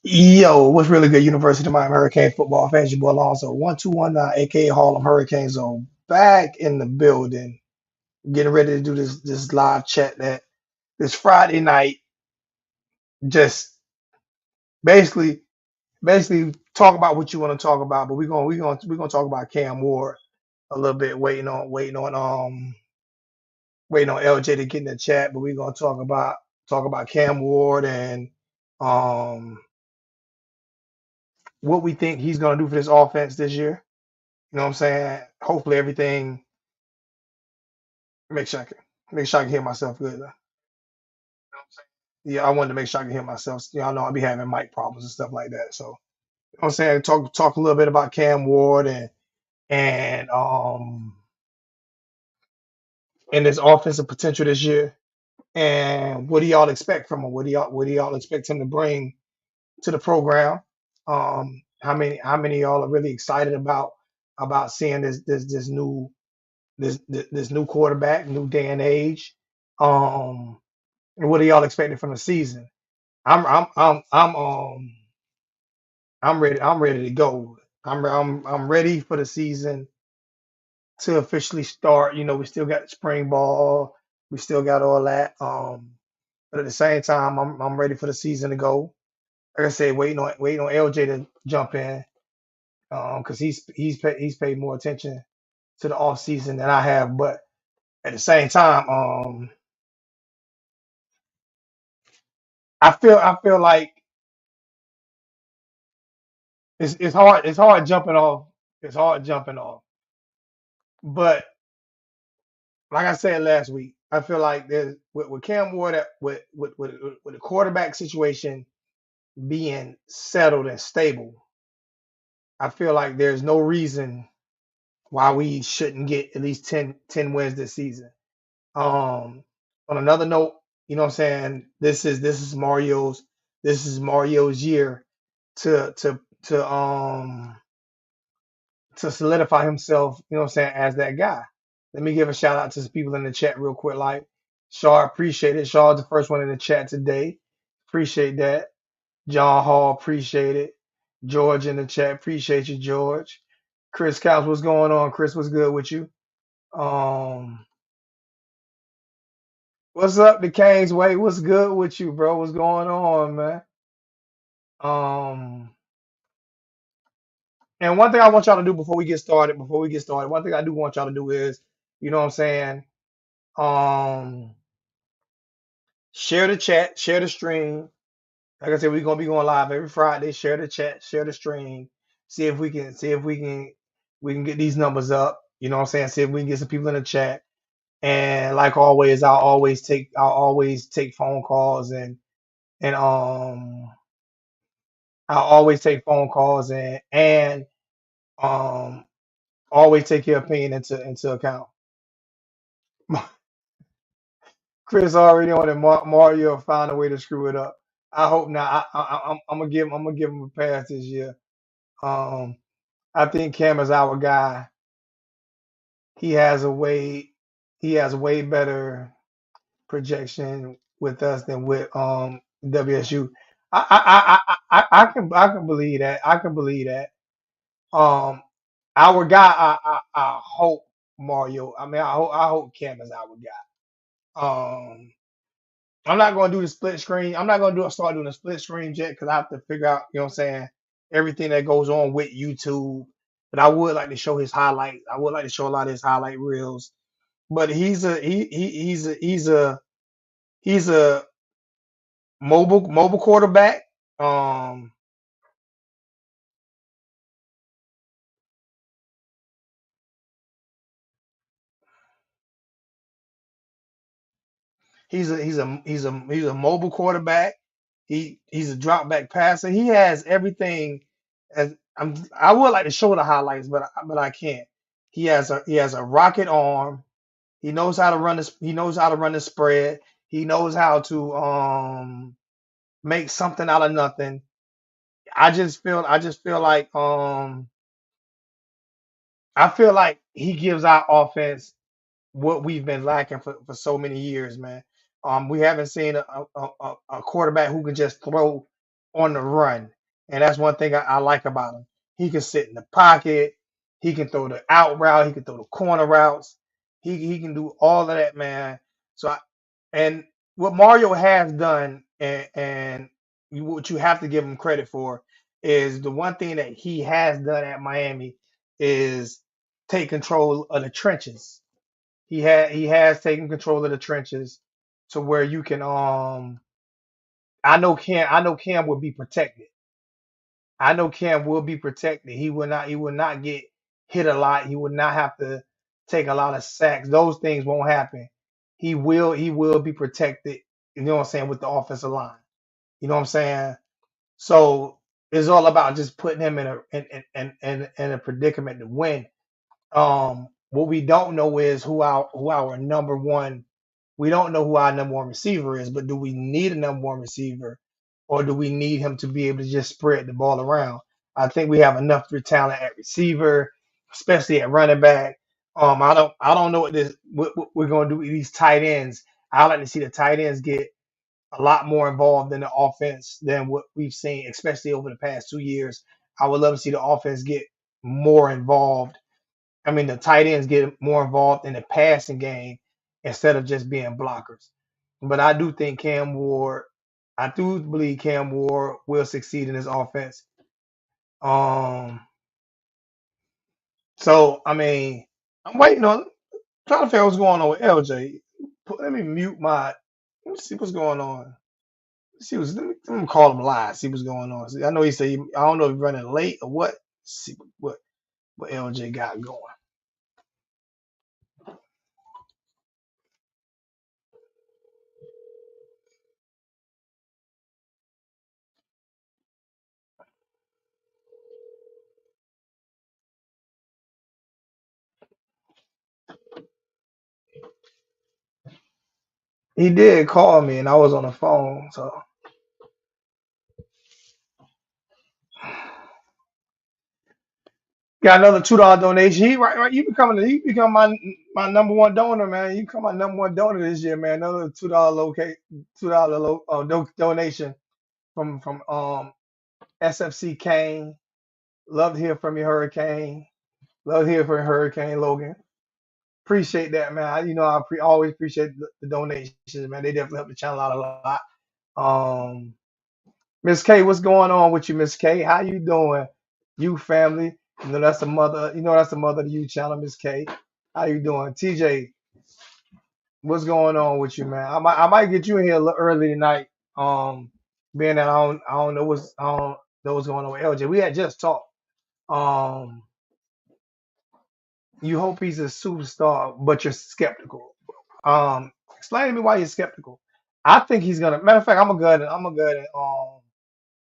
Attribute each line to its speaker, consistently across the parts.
Speaker 1: Yo, what's really good? University of Miami Hurricane football fans, your boy Alonso 1219, aka Harlem Hurricanes, are back in the building, getting ready to do this live chat that this Friday night. Just basically basically talk about what you want to talk about, but we're gonna talk about Cam Ward a little bit, waiting on LJ to get in the chat, but we're gonna talk about Cam Ward and um what we think he's gonna do for this offense this year. You know what I'm saying? Hopefully everything make sure I can make sure I can hear myself good. Yeah, I wanted to make sure I can hear myself. Y'all know I be having mic problems and stuff like that. So you know what I'm saying, talk a little bit about Cam Ward and and his offensive potential this year. And what do y'all expect from him? What do y'all expect him to bring to the program? How many of y'all are really excited about seeing this new quarterback, new day and age? Um, and what are y'all expecting from the season? I'm I'm I'm I'm I'm ready. I'm ready to go. I'm ready for the season to officially start. You know, we still got the spring ball. We still got all that. But at the same time, I'm ready for the season to go. Like I said, waiting on LJ to jump in. Because he's paid more attention to the off season than I have. But at the same time, I feel like it's hard jumping off. It's hard jumping off. But like I said last week, I feel like there's with Cam Ward with the quarterback situation being settled and stable. I feel like there's no reason why we shouldn't get at least ten wins this season. Um, on another note, you know what I'm saying? This is Mario's year to to to um to solidify himself, you know what I'm saying, as that guy. Let me give a shout out to some people in the chat real quick. Like Shaw, appreciate it. Shaw's the first one in the chat today. Appreciate that. John Hall, appreciate it. George in the chat, appreciate you, George. Chris Cows, what's going on? Chris, what's good with you? Um, what's up, the Canes way? What's good with you, bro? What's going on, man? Um, and one thing I want y'all to do before we get started, one thing I do want y'all to do is, you know what I'm saying? Um, Share the chat, share the stream. Like I said, we're gonna be going live every Friday. Share the chat, share the stream. See if we can get these numbers up. You know what I'm saying? See if we can get some people in the chat. And like always, I'll always take phone calls and I'll always take phone calls and um always take your opinion into account. Chris already on it. Mario found a way to screw it up. I hope not. I'm gonna give him a pass this year. Um, I think Cam is our guy. He has a way he has way better projection with us than with WSU. I can believe that. I can believe that. Um, our guy. I hope Mario. I mean, I hope Cam is our guy. I'm not going to do the split screen. I'm not going to start doing a split screen yet because I have to figure out, you know what I'm saying, everything that goes on with YouTube. But I would like to show his highlights. I would like to show a lot of his highlight reels. But he's a mobile quarterback. Um, he's a mobile quarterback. He's a drop back passer. He has everything. I would like to show the highlights, but I can't. He has a rocket arm. He knows how to run the spread. He knows how to make something out of nothing. I just feel like he gives our offense what we've been lacking for so many years, man. We haven't seen a quarterback who can just throw. on the run. And that's one thing I like about him. He can sit in the pocket. He can throw the out route. He can throw the corner routes. He can do all of that, man. So and what Mario has done, and what you have to give him credit for, is the one thing that he has done at Miami is take control of the trenches. He has taken control of the trenches to where you can I know Cam will be protected. I know Cam will be protected. He will not get hit a lot. He will not have to take a lot of sacks. Those things won't happen. He will be protected, you know what I'm saying, with the offensive line. You know what I'm saying? So it's all about just putting him in a predicament to win. What we don't know is who our number one. We don't know who our number one receiver is, but do we need a number one receiver, or do we need him to be able to just spread the ball around? I think we have enough talent at receiver, especially at running back. I don't know what we're going to do with these tight ends. I like to see the tight ends get a lot more involved in the offense than what we've seen, especially over the past 2 years. I would love to see the offense get more involved. I mean, the tight ends get more involved in the passing game instead of just being blockers. But I do believe Cam Ward will succeed in his offense. Um, so I mean, I'm waiting on trying to figure out what's going on with LJ. Let me mute my. Let me see what's going on. See what's. Let me call him live. See what's going on. See, I know he said I don't know if he's running late or what. See what LJ got going. He did call me, and I was on the phone. So got another $2 donation. Right. You become my number one donor, man. You become my number one donor this year, man. Another $2 donation from SFC Kane. Love to hear from you, Hurricane. Love to hear from Hurricane Logan. Appreciate that, man. Always appreciate the donations, man. They definitely help the channel out a lot. Um, Miss K, what's going on with you, Miss K? How you doing? You family. That's the mother. That's the mother of you channel, Miss K. How you doing? TJ, what's going on with you, man? I might get you in here a little early tonight. Being that I don't know what's going on with LJ. We had just talked. Um, you hope he's a superstar, but you're skeptical. Explain to me why you're skeptical. I think he's gonna. Matter of fact, I'm gonna go ahead and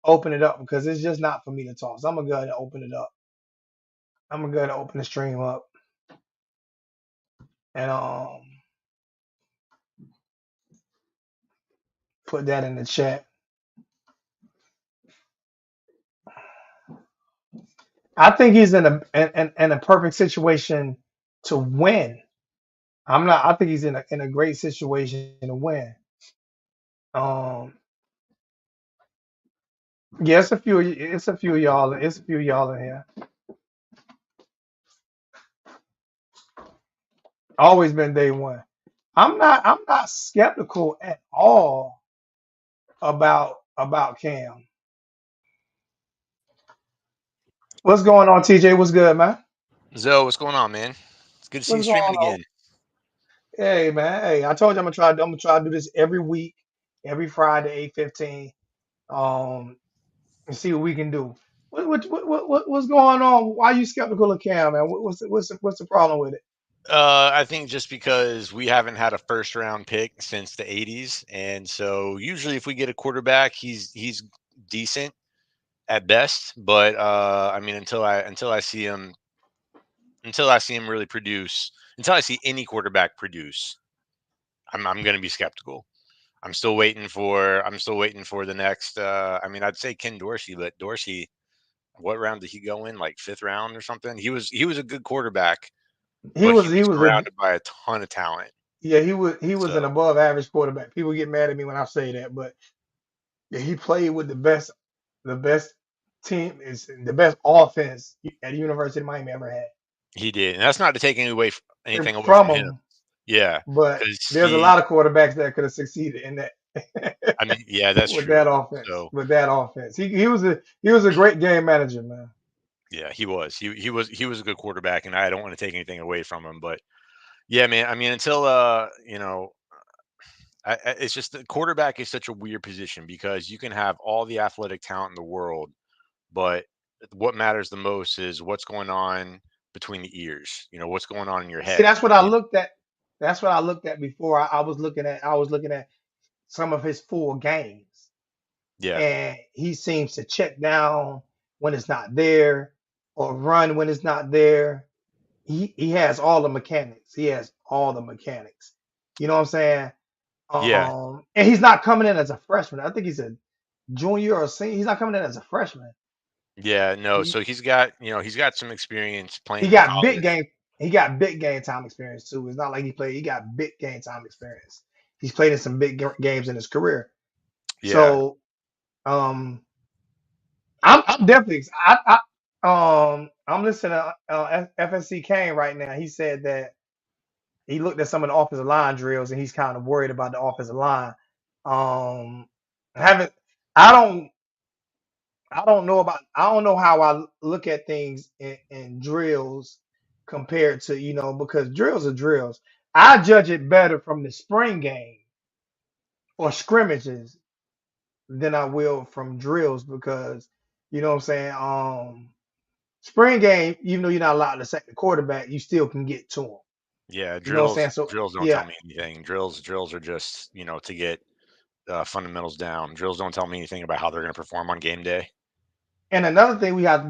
Speaker 1: open it up because it's just not for me to talk. So I'm gonna go ahead and open it up. I'm gonna go ahead and open the stream up and put that in the chat. I think he's in a perfect situation to win. I'm not. I think he's in a great situation to win. Um, yeah, it's a few. It's a few of y'all. It's a few of y'all in here. Always been day one. I'm not skeptical at all about Cam. What's going on, TJ? What's good, man?
Speaker 2: Zo, what's going on, man? It's good to see
Speaker 1: What's
Speaker 2: you
Speaker 1: going
Speaker 2: streaming
Speaker 1: on?
Speaker 2: again.
Speaker 1: Hey, man. Hey, I told you I'm gonna try to do this every week, every Friday, 8:15. And see what we can do. What's going on? Why are you skeptical of Cam, man? What's the problem with it?
Speaker 2: I think just because we haven't had a first round pick since the '80s, and so usually if we get a quarterback, he's decent at best. But I mean, until I see him really produce, until I see any quarterback produce, I'm going to be skeptical. I'm still waiting for the next. I mean, I'd say Ken Dorsey, but Dorsey, what round did he go in? Like fifth round or something. He was a good quarterback,
Speaker 1: He
Speaker 2: but
Speaker 1: was
Speaker 2: he
Speaker 1: he
Speaker 2: was
Speaker 1: was a
Speaker 2: surrounded by a ton of talent.
Speaker 1: Yeah, he was an
Speaker 2: So
Speaker 1: above average quarterback. People get mad at me when I say that, but yeah, he played with the best. the best team is the best offense at the University of Miami ever had.
Speaker 2: He did, and that's not to take
Speaker 1: And
Speaker 2: anything away
Speaker 1: from
Speaker 2: from him.
Speaker 1: them,
Speaker 2: Yeah,
Speaker 1: but
Speaker 2: because
Speaker 1: there's a lot of quarterbacks that could have succeeded in that
Speaker 2: I mean, yeah, that's
Speaker 1: with
Speaker 2: true.
Speaker 1: that offense.
Speaker 2: So
Speaker 1: With that offense, he was a great game manager, man.
Speaker 2: yeah, he was. He was a good quarterback, and I don't want to take anything away from him, but yeah, man. I mean, until it's just the quarterback is such a weird position because you can have all the athletic talent in the world, but what matters the most is what's going on between the ears. What's going on in your
Speaker 1: See,
Speaker 2: head.
Speaker 1: that's what I looked at. That's what I looked at before. I was looking at some of his full games,
Speaker 2: Yeah,
Speaker 1: and he seems to check down when it's not there, or run when it's not there. He has all the mechanics. He has all the mechanics. You know what I'm saying?
Speaker 2: yeah,
Speaker 1: And he's not coming in as a freshman. I think he's a junior or senior. He's not coming in as a freshman.
Speaker 2: yeah. No,
Speaker 1: He
Speaker 2: so he's got some experience
Speaker 1: he
Speaker 2: playing in
Speaker 1: got big
Speaker 2: college.
Speaker 1: game. He got big game time experience too. It's not like he played. He got big game time experience. He's played in some big games in his career.
Speaker 2: Yeah,
Speaker 1: So um, I'm definitely I'm listening to FSC Kane right now. He said that he looked at some of the offensive line drills and he's kind of worried about the offensive line. Um, I haven't I I don't know how I look at things in drills compared to, because drills are drills. I judge it better from the spring game or scrimmages than I will from drills because you know what I'm saying. Spring game, even though you're not allowed to sack the quarterback, you still can get to him.
Speaker 2: yeah.
Speaker 1: You know what I'm
Speaker 2: Drills
Speaker 1: saying? So
Speaker 2: drills don't tell
Speaker 1: yeah.
Speaker 2: me anything. Drills are just to get fundamentals down. Drills don't tell me anything about how they're going to perform on game day.
Speaker 1: And another thing we have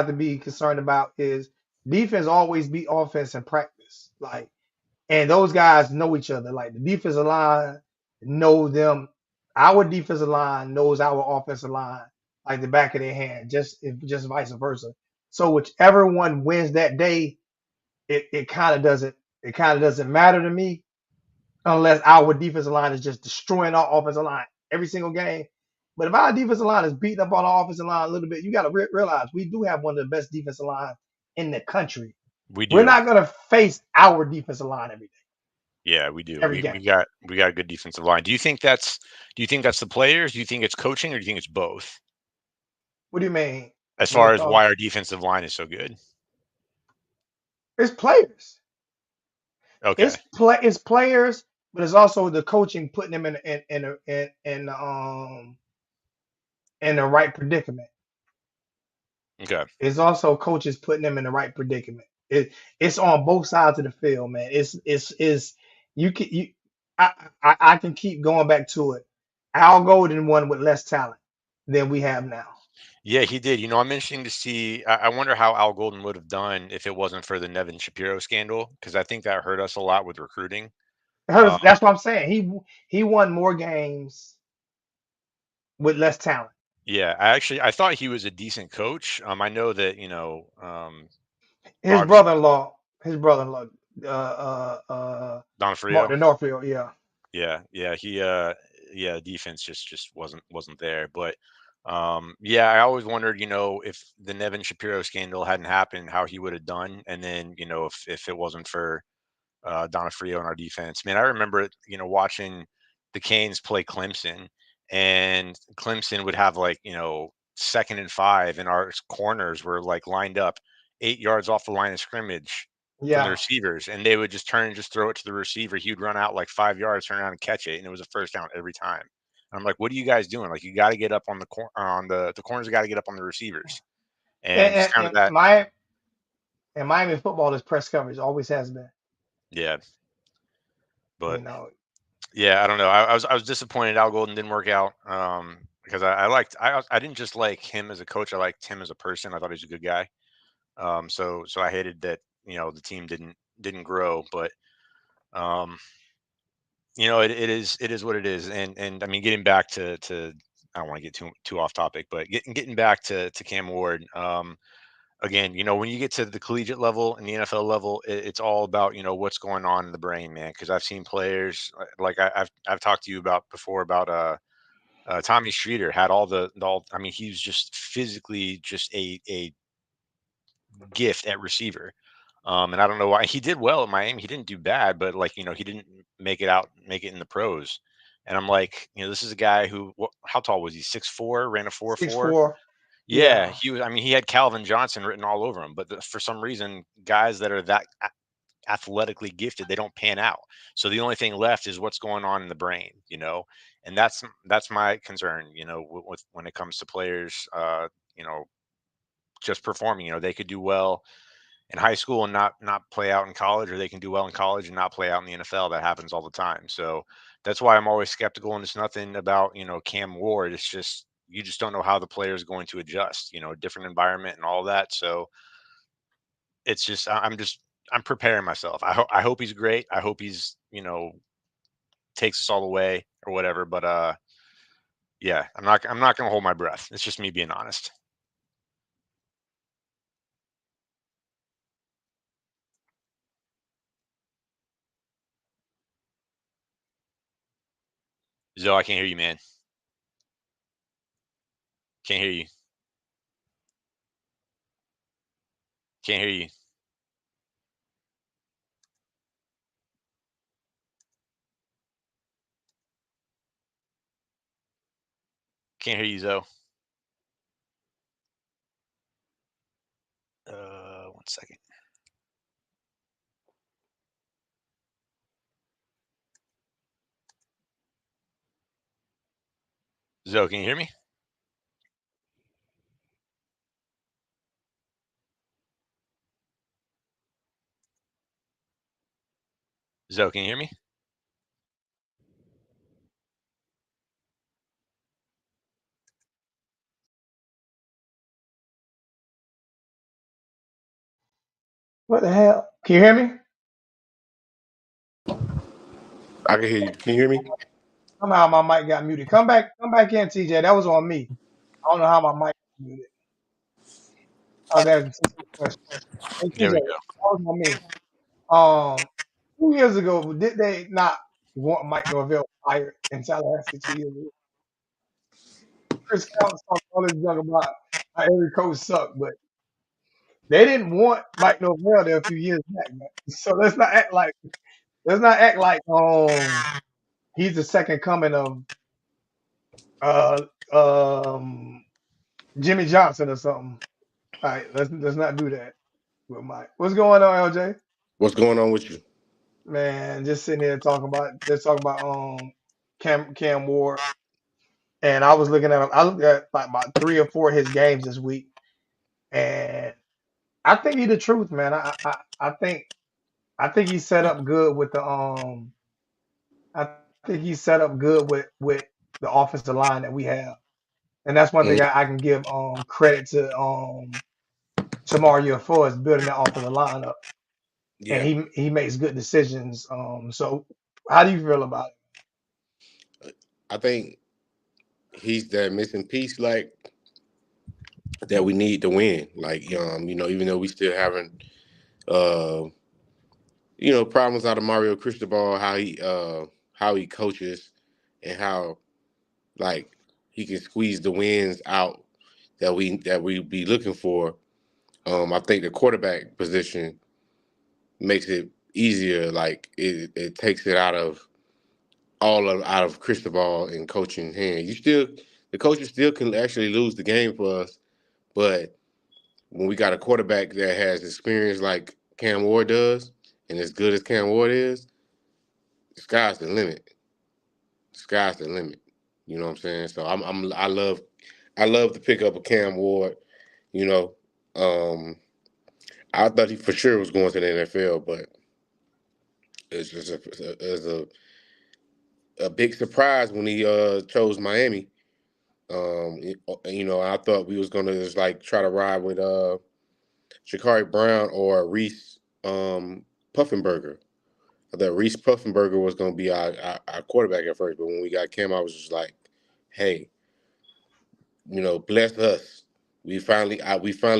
Speaker 1: to be concerned about is defense always beat offense in practice. Like, and those guys know each other. Like the defensive line know them. Our defensive line knows our offensive line like the back of their hand. Just vice versa. So whichever one wins that day, it kind of doesn't matter to me unless our defensive line is just destroying our offensive line every single game. But if our defensive line is beating up on our offensive line a little bit, you got to realize we do have one of the best defensive lines in the country.
Speaker 2: We
Speaker 1: We're
Speaker 2: do.
Speaker 1: not going to face our defensive line every day,
Speaker 2: Yeah, we do.
Speaker 1: every
Speaker 2: We
Speaker 1: game.
Speaker 2: we got we got a good defensive line. Do you think that's the players? Do you think it's coaching, or do you think it's both?
Speaker 1: What do you mean?
Speaker 2: As
Speaker 1: When
Speaker 2: far
Speaker 1: it
Speaker 2: as
Speaker 1: comes,
Speaker 2: why our defensive line is so good.
Speaker 1: it's players,
Speaker 2: Okay.
Speaker 1: it's players, but it's also the coaching putting them in the right predicament.
Speaker 2: Okay.
Speaker 1: It's also coaches putting them in the right predicament. It's on both sides of the field, man. It's you can you I can keep going back to it. Al Golden won with less talent than we have now.
Speaker 2: Yeah, he did. I'm interesting to see. I wonder how Al Golden would have done if it wasn't for the Nevin Shapiro scandal, because I think that hurt us a lot with recruiting. Um,
Speaker 1: That's what I'm saying. He won more games with less talent.
Speaker 2: yeah, I thought he was a decent coach. I know that
Speaker 1: His
Speaker 2: obviously
Speaker 1: brother-in-law, his brother-in-law,
Speaker 2: Don
Speaker 1: Mark
Speaker 2: Frio.
Speaker 1: D'Onofrio, yeah.
Speaker 2: Yeah, yeah, yeah, defense just wasn't there. But yeah, I always wondered, if the Nevin Shapiro scandal hadn't happened, how he would have done. And then, if it wasn't for Donofrio and our defense. Man, I remember watching the Canes play Clemson, and Clemson would have like 2nd and 5, and our corners were like lined up 8 yards off the line of scrimmage from the
Speaker 1: Yeah.
Speaker 2: receivers, and they would just turn and just throw it to the receiver. He would run out like 5 yards, turn around and catch it, and it was a first down every time. I'm like, what are you guys doing? Like, you got to get up on the corners. Got to get up on the receivers, and just
Speaker 1: And,
Speaker 2: kind of
Speaker 1: and
Speaker 2: that.
Speaker 1: Miami football is press coverage, always has been.
Speaker 2: Yeah,
Speaker 1: You
Speaker 2: but
Speaker 1: know,
Speaker 2: yeah, I don't know. I was disappointed Al Golden didn't work out. Because I didn't just like him as a coach. I liked him as a person. I thought he was a good guy. So I hated that the team didn't grow. But um, it is what it is. And I mean, getting back to I don't want to get too off topic, but getting back to Cam Ward. Again, when you get to the collegiate level and the NFL level, it's all about what's going on in the brain, man. Because I've seen players like I've talked to you about before about Tommy Streeter had all. I mean, he was just physically just a gift at receiver. And I don't know why he did well at Miami. He didn't do bad, but like he didn't make it in the pros. And I'm like, this is a guy who, how tall was he? 6'4", ran a 4.4.
Speaker 1: 6'4".
Speaker 2: Yeah,
Speaker 1: Yeah.
Speaker 2: he was. I mean, he had Calvin Johnson written all over him, but for some reason, guys that are that athletically gifted, they don't pan out. So the only thing left is what's going on in the brain, and that's my concern, with when it comes to players, you know, just performing. They could do well in high school and not play out in college, or they can do well in college and not play out in the NFL. That happens all the time. So that's why I'm always skeptical. And it's nothing about Cam Ward. It's just you just don't know how the player is going to adjust. Different environment and all that. So it's just I'm preparing myself. I hope he's great. I hope he's takes us all the way or whatever. But yeah, I'm not gonna hold my breath. It's just me being honest. Zoe, I can't hear you, man. Can't hear you. Can't hear you. Can't hear you, Zoe. 1 second. Zoe, can you hear me? Zoe, can you hear me?
Speaker 1: What the hell? Can you hear me?
Speaker 3: I can hear you. Can you hear me?
Speaker 1: Somehow my mic got muted. Come back in, TJ. That was on me. I don't know how my mic got muted. I was asking TJ a question. Hey,
Speaker 2: There
Speaker 1: TJ,
Speaker 2: we
Speaker 1: that
Speaker 2: go.
Speaker 1: was on me. Um, 2 years ago, did they not want Mike Norvell fired in Tallahassee 2 years ago? Chris Counts talked all this junk about how every coach sucked, but they didn't want Mike Norvell there a few years back, man. So let's not act like he's the second coming of uh Jimmy Johnson or something. All right, let's not do that with Mike. What's going on, LJ?
Speaker 3: What's going on with you?
Speaker 1: Man, just sitting here talking about Cam Ward, and I looked at like about 3 or 4 of his games this week, and I think he's the truth, man. I think he's set up good with I think he's set up good with the offensive line that we have, and that's one
Speaker 3: Mm,
Speaker 1: thing I can give credit to Mario for is building that offensive line up, and
Speaker 3: yeah,
Speaker 1: he makes good decisions. So how do you feel about it?
Speaker 3: I think he's that missing piece, like that we need to win. Like, even though we still having, uh, problems out of Mario Cristobal, how he coaches, and how like he can squeeze the wins out that we be looking for. I think the quarterback position makes it easier. Like it takes it out of Cristobal and coaching hand. The coaches still can actually lose the game for us, but when we got a quarterback that has experience like Cam Ward does, and as good as Cam Ward is, the sky's the limit. The sky's the limit. You know what I'm saying? So I love the pickup of Cam Ward. You know, um, I thought he for sure was going to the NFL, but it's a big surprise when he chose Miami. I thought we was gonna just like try to ride with Shakari Brown or Reese Puffenberger. I thought Reese Puffenberger was gonna be our quarterback at first, but when we got Cam, I was just like, hey, bless us. We finally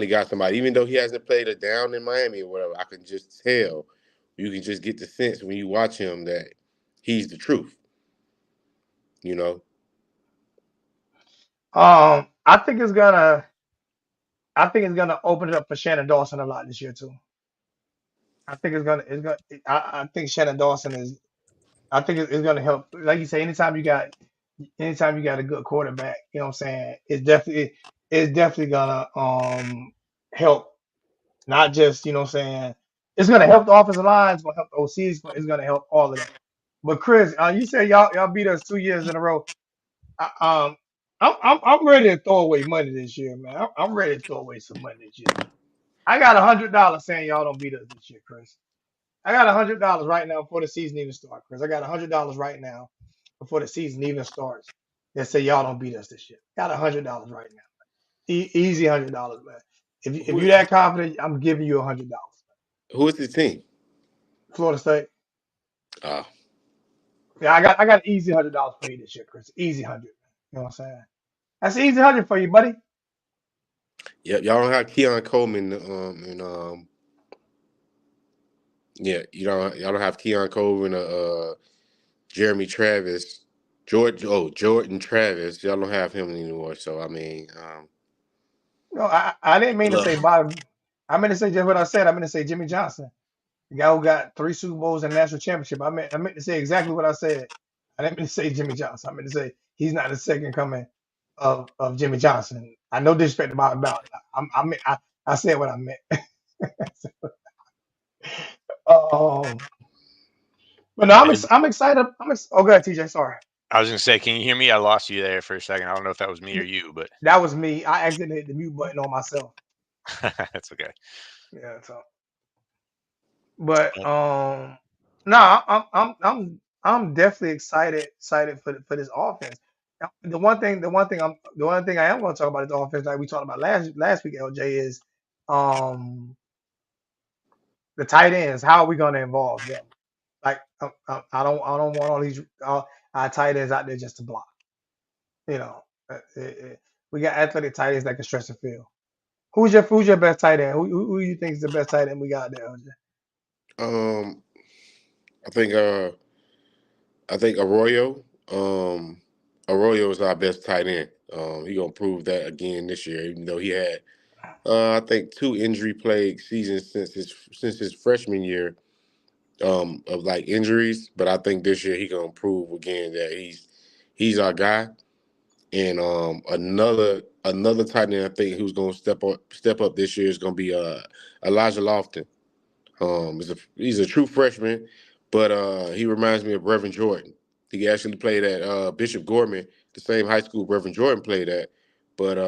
Speaker 3: got somebody. Even though he hasn't played a down in Miami or whatever, I can just tell. You can just get the sense when you watch him that he's the truth. You know.
Speaker 1: I think it's gonna. I think it's gonna open it up for Shannon Dawson a lot this year too. I think it's gonna. It's gonna. I think Shannon Dawson is. I think it's gonna help. Like you say, anytime you got a good quarterback, you know what I'm saying. It's definitely gonna help. Not just you know what I'm saying. It's gonna help the offensive line. It's gonna help the OCs. It's gonna help all of that. But Chris, you said y'all beat us 2 years in a row. I, I'm ready to throw away money this year, man. I'm ready to throw away some money this year. I got $100 saying y'all don't beat us this year, Chris. I got $100 right now before the season even starts, Chris. I got $100 right now before the season even starts that say y'all don't beat us this year. Got $100 right now. Easy $100, man. If
Speaker 3: Who
Speaker 1: you're that confident, I'm giving you $100.
Speaker 3: who is the team?
Speaker 1: Florida State.
Speaker 3: Uh,
Speaker 1: Yeah, I got an easy $100 for you this year, Chris. Easy 100. You know what I'm saying? That's easy 100 for you, buddy.
Speaker 3: yep, y'all don't have Keon Coleman, and yeah, y'all don't have Keon Coleman, Jeremy Travis, Jordan Travis. Y'all don't have him anymore. So I mean,
Speaker 1: No, I didn't mean to
Speaker 3: look,
Speaker 1: say Bobby. I meant to say just what I said. I meant to say Jimmy Johnson, the guy who got 3 Super Bowls and a national championship. I meant to say exactly what I said. I didn't mean to say Jimmy Johnson. I meant to say he's not the second coming of Jimmy Johnson. I no disrespect to Bobby Bowden. I said what I meant. um, but no,
Speaker 2: And
Speaker 1: I'm excited. Oh, go ahead, TJ. Sorry,
Speaker 2: I was gonna say, can you hear me? I lost you there for a second. I don't know if that was me or you, but
Speaker 1: that was me. I accidentally hit the mute button on myself.
Speaker 2: that's okay.
Speaker 1: Yeah. So, but
Speaker 2: Uh,
Speaker 1: no, I'm definitely excited for this offense. Now, the one thing I am going to talk about is the offense, like we talked about last week. LJ is um the tight ends. How are we going to involve them? Like I don't want all these our tight ends out there just to block. You know, we got athletic tight ends that can stretch the field. Who's your best tight end? Who you think is the best tight end we got there, LJ?
Speaker 3: um, I think I think Arroyo is our best tight end. He gonna prove that again this year, even though he had I think 2 injury plagued seasons since his freshman year of like injuries. But I think this year he gonna prove again that he's our guy. And another tight end I think who's gonna step up this year is gonna be Elijah Lofton. He's a true freshman, but he reminds me of Reverend Jordan. He actually played at Bishop Gorman, the same high school Reverend Jordan played at. But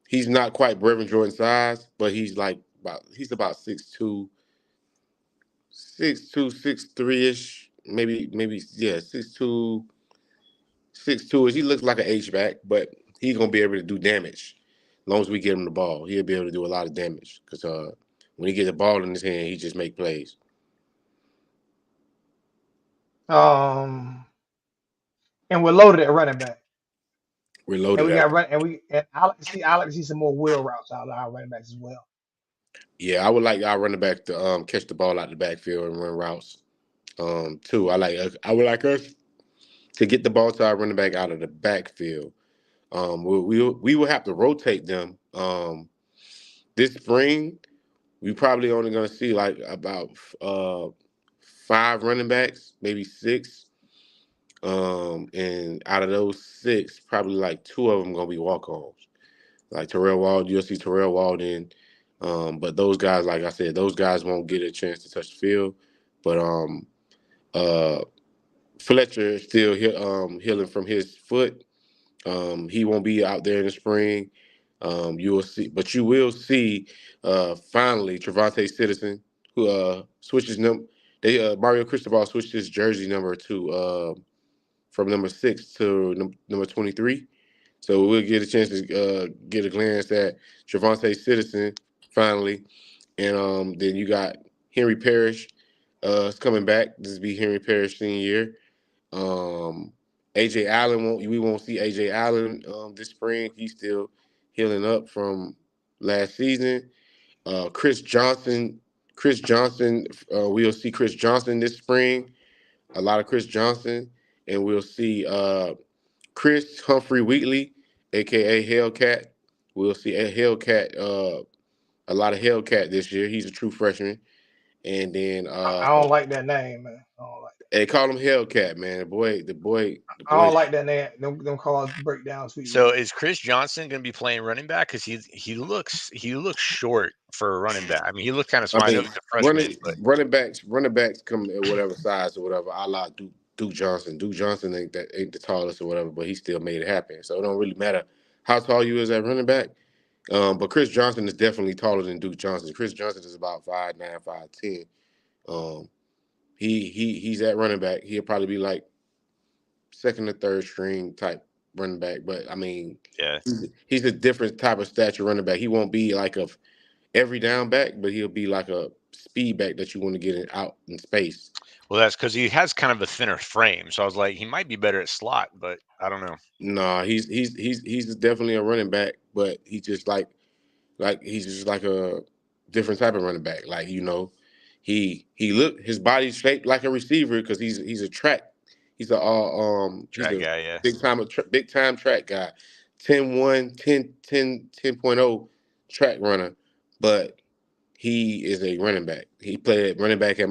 Speaker 3: he's not quite Reverend Jordan size, but he's about 6'2", 6'2", 6'3" ish, maybe yeah, 6'2", 6'2" ish. He looks like an H back, but he's gonna be able to do damage. As long as we get him the ball, he'll be able to do a lot of damage. Because when he gets the ball in his hand, he just make plays.
Speaker 1: Um, and we're loaded at running back.
Speaker 3: We're
Speaker 1: And
Speaker 3: loaded
Speaker 1: we
Speaker 3: up.
Speaker 1: got run and we and I like to see some more wheel routes out of our running backs as well.
Speaker 3: Yeah, I would like our running back to catch the ball out the backfield and run routes. Too. I would like us to get the ball to our running back out of the backfield. We will have to rotate them. This spring, we probably only going to see like about 5 running backs, maybe 6. And out of those 6, probably like 2 of them going to be walk-ons. Like Terrell Walden, you'll see Terrell Walden. But those guys, like I said, those guys won't get a chance to touch the field. But uh, Fletcher is still healing from his foot. He won't be out there in the spring. You will see, but you will see finally Trevante Citizen, who switches number. They Mario Cristobal switched his jersey number to from number 6 to number 23. So we'll get a chance to get a glance at Trevante Citizen finally, and then you got Henry Parrish. Is coming back. This will be Henry Parrish senior year. Um, AJ Allen we won't see AJ Allen this spring. He's still healing up from last season. Chris Johnson, we'll see Chris Johnson this spring. A lot of Chris Johnson, and we'll see Chris Humphrey Wheatley aka Hellcat. We'll see a Hellcat, a lot of Hellcat this year. He's a true freshman. And then
Speaker 1: I don't like that name, man. I don't like that.
Speaker 3: they call him Hellcat, man. The
Speaker 1: I
Speaker 3: boy.
Speaker 1: don't like that name. Them calls break down sweet
Speaker 2: So
Speaker 1: words.
Speaker 2: is Chris Johnson going to be playing running back? Because he looks short for a running back. I mean, he looked kind of
Speaker 3: I
Speaker 2: small. I know
Speaker 3: mean,
Speaker 2: he's a freshman, but
Speaker 3: running backs come at whatever size or whatever. I like Duke Johnson. Duke Johnson ain't the tallest or whatever, but he still made it happen. So it don't really matter how tall you is at running back. But Chris Johnson is definitely taller than Duke Johnson. Chris Johnson is about 5'9", 5'10". Um, he's at running back. He'll probably be like second or third string type running back. But I mean,
Speaker 2: yeah.
Speaker 3: he's a different type of stature running back. He won't be like a every down back, but he'll be like a speed back that you want to get out in space.
Speaker 2: Well, that's because he has kind of a thinner frame. So I was like, he might be better at slot, but I don't know.
Speaker 3: Nah, he's definitely a running back, but he's just he's just like a different type of running back. Like his body's shaped like a receiver because he's a track. He's
Speaker 2: Track
Speaker 3: a
Speaker 2: guy, yeah.
Speaker 3: big time track guy. 10-1, 10.0 track runner, but he is a running back. He played running back at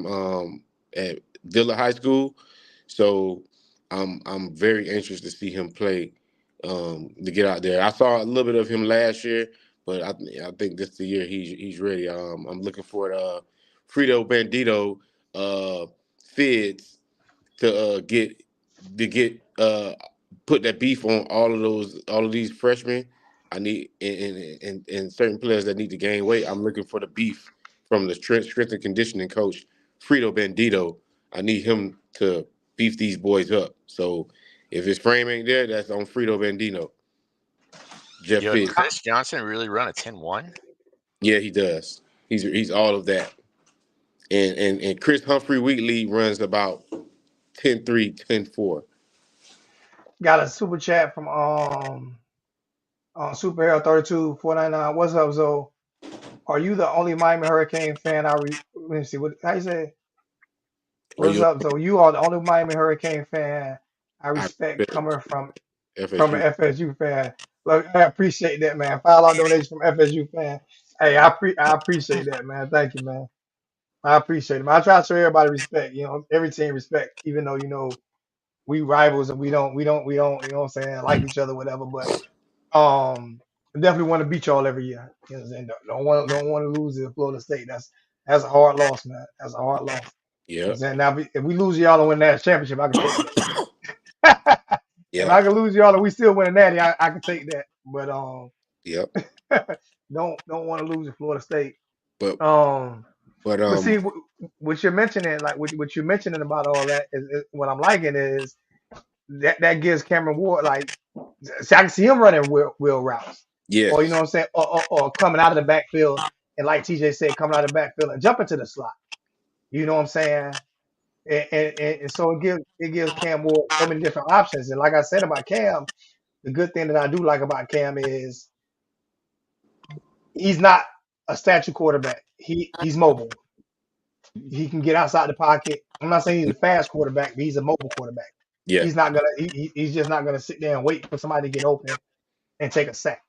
Speaker 3: Dillard High School, so I'm very anxious to see him play to get out there. I saw a little bit of him last year, but I think this the year he's ready. I'm looking for Frito Bandito Fids to put that beef on all of these freshmen. I need and certain players that need to gain weight. I'm looking for the beef from the strength and conditioning coach, Frito Bandito. I need him to beef these boys up. So if his frame ain't there, that's on Frito Bandito. Jeff
Speaker 2: Yo, did
Speaker 3: Fitz.
Speaker 2: Chris Johnson really run a 10-1?
Speaker 3: Yeah, he does. He's all of that. And Chris Humphrey Wheatley runs about 10-3, 10-4.
Speaker 1: Got a super chat from Superhero 32 499. What's up, Zoe? Are you the only Miami Hurricane fan? Let me see what how you say.
Speaker 3: Are
Speaker 1: What's
Speaker 3: you
Speaker 1: up, Zoe? You are the only Miami Hurricane fan I
Speaker 3: I
Speaker 1: respect
Speaker 3: respect
Speaker 1: coming from an
Speaker 3: FSU.
Speaker 1: FSU fan. Look, I appreciate that, man. $5 donation from FSU fan. Hey, I appreciate that, man. Thank you, man. I appreciate it. Man. I try to show everybody respect. You know, every team respect, even though we rivals and we don't, you know what I'm saying, like each other, whatever. But I definitely want to beat y'all every year. You know what I'm saying? Don't want to lose to Florida State. That's a hard loss, man. That's a hard loss. You know what I'm
Speaker 3: Yep.
Speaker 1: saying? Now if we lose y'all and win that championship, I can take that. If I
Speaker 3: Yep.
Speaker 1: can lose y'all and we still win a natty, I can take that. But
Speaker 3: Yep.
Speaker 1: don't want to lose to Florida State.
Speaker 3: But
Speaker 1: Um,
Speaker 3: but
Speaker 1: but see what you're mentioning, like what you're mentioning about all that is what I'm liking is that gives Cameron Ward like see, I can see him running wheel routes, or you know
Speaker 3: yes.
Speaker 1: what I'm saying, or coming out of the backfield and like TJ said, coming out of the backfield and jumping to the slot. You know what I'm saying? And so it gives Cam Ward so many different options. And like I said about Cam, the good thing that I do like about Cam is he's not a statue quarterback. He's mobile. He can get outside the pocket. I'm not saying he's a fast quarterback, but he's a mobile quarterback.
Speaker 3: Yeah.
Speaker 1: He's just not gonna sit there and wait for somebody to get open and take a sack.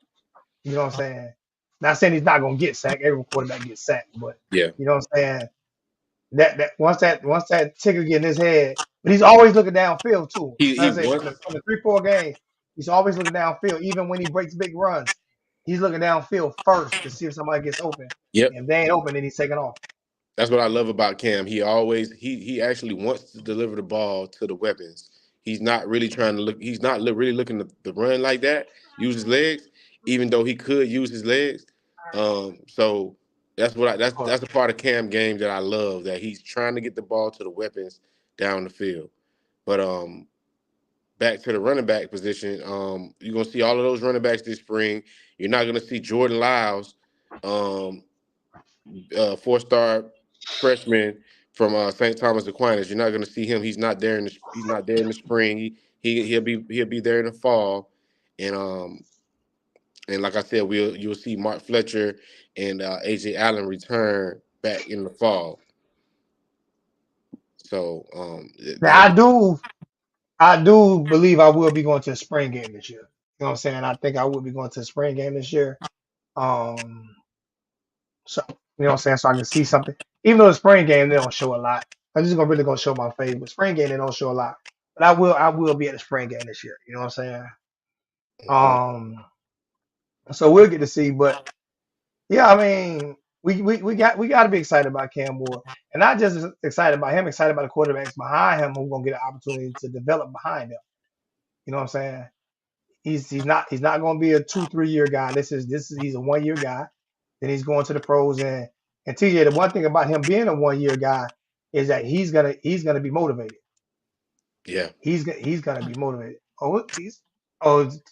Speaker 1: You know what I'm saying? Not saying he's not gonna get sacked. Every quarterback gets sacked, but
Speaker 3: Yeah.
Speaker 1: you know what I'm saying? That once that ticker get in his head, but he's always looking downfield too.
Speaker 3: He
Speaker 1: Like I say,
Speaker 3: once.
Speaker 1: from the 3-4 games, he's always looking downfield. Even when he breaks big runs, he's looking downfield first to see if somebody gets open.
Speaker 3: Yep.
Speaker 1: And if they ain't open, then he's taking off.
Speaker 3: That's what I love about Cam. He always he actually wants to deliver the ball to the weapons. He's not really trying to look. He's not really looking to run like that. Use his legs, even though he could use his legs. So that's what that's the part of Cam game that I love. That he's trying to get the ball to the weapons down the field. But back to the running back position, you're gonna see all of those running backs this spring. You're not gonna see Jordan Lyles. Um, 4-star freshman from St. Thomas Aquinas. You're not going to see him. He's not there in the spring. He'll be there in the fall, and like I said, you'll see Mark Fletcher and AJ Allen return back in the fall. So
Speaker 1: Now I do believe I will be going to the spring game this year. You know what I'm saying? I think I would be going to the spring game this year. Um, so you know what I'm saying? So I can see something. Even though the spring game they don't show a lot. I'm just gonna really gonna show my face. But spring game they don't show a lot. But I will be at the spring game this year. You know what I'm saying?
Speaker 3: Mhm.
Speaker 1: So we'll get to see. But yeah, I mean, we got to be excited about Cam Moore, and not just excited about him, excited about the quarterbacks behind him who gonna get an opportunity to develop behind him. You know what I'm saying? He's not going to be a 2 3 year guy. This is he's a 1 year guy. Then he's going to the pros and TJ. The one thing about him being a 1 year guy is that he's gonna be motivated.
Speaker 3: Yeah.
Speaker 1: He's gonna be motivated.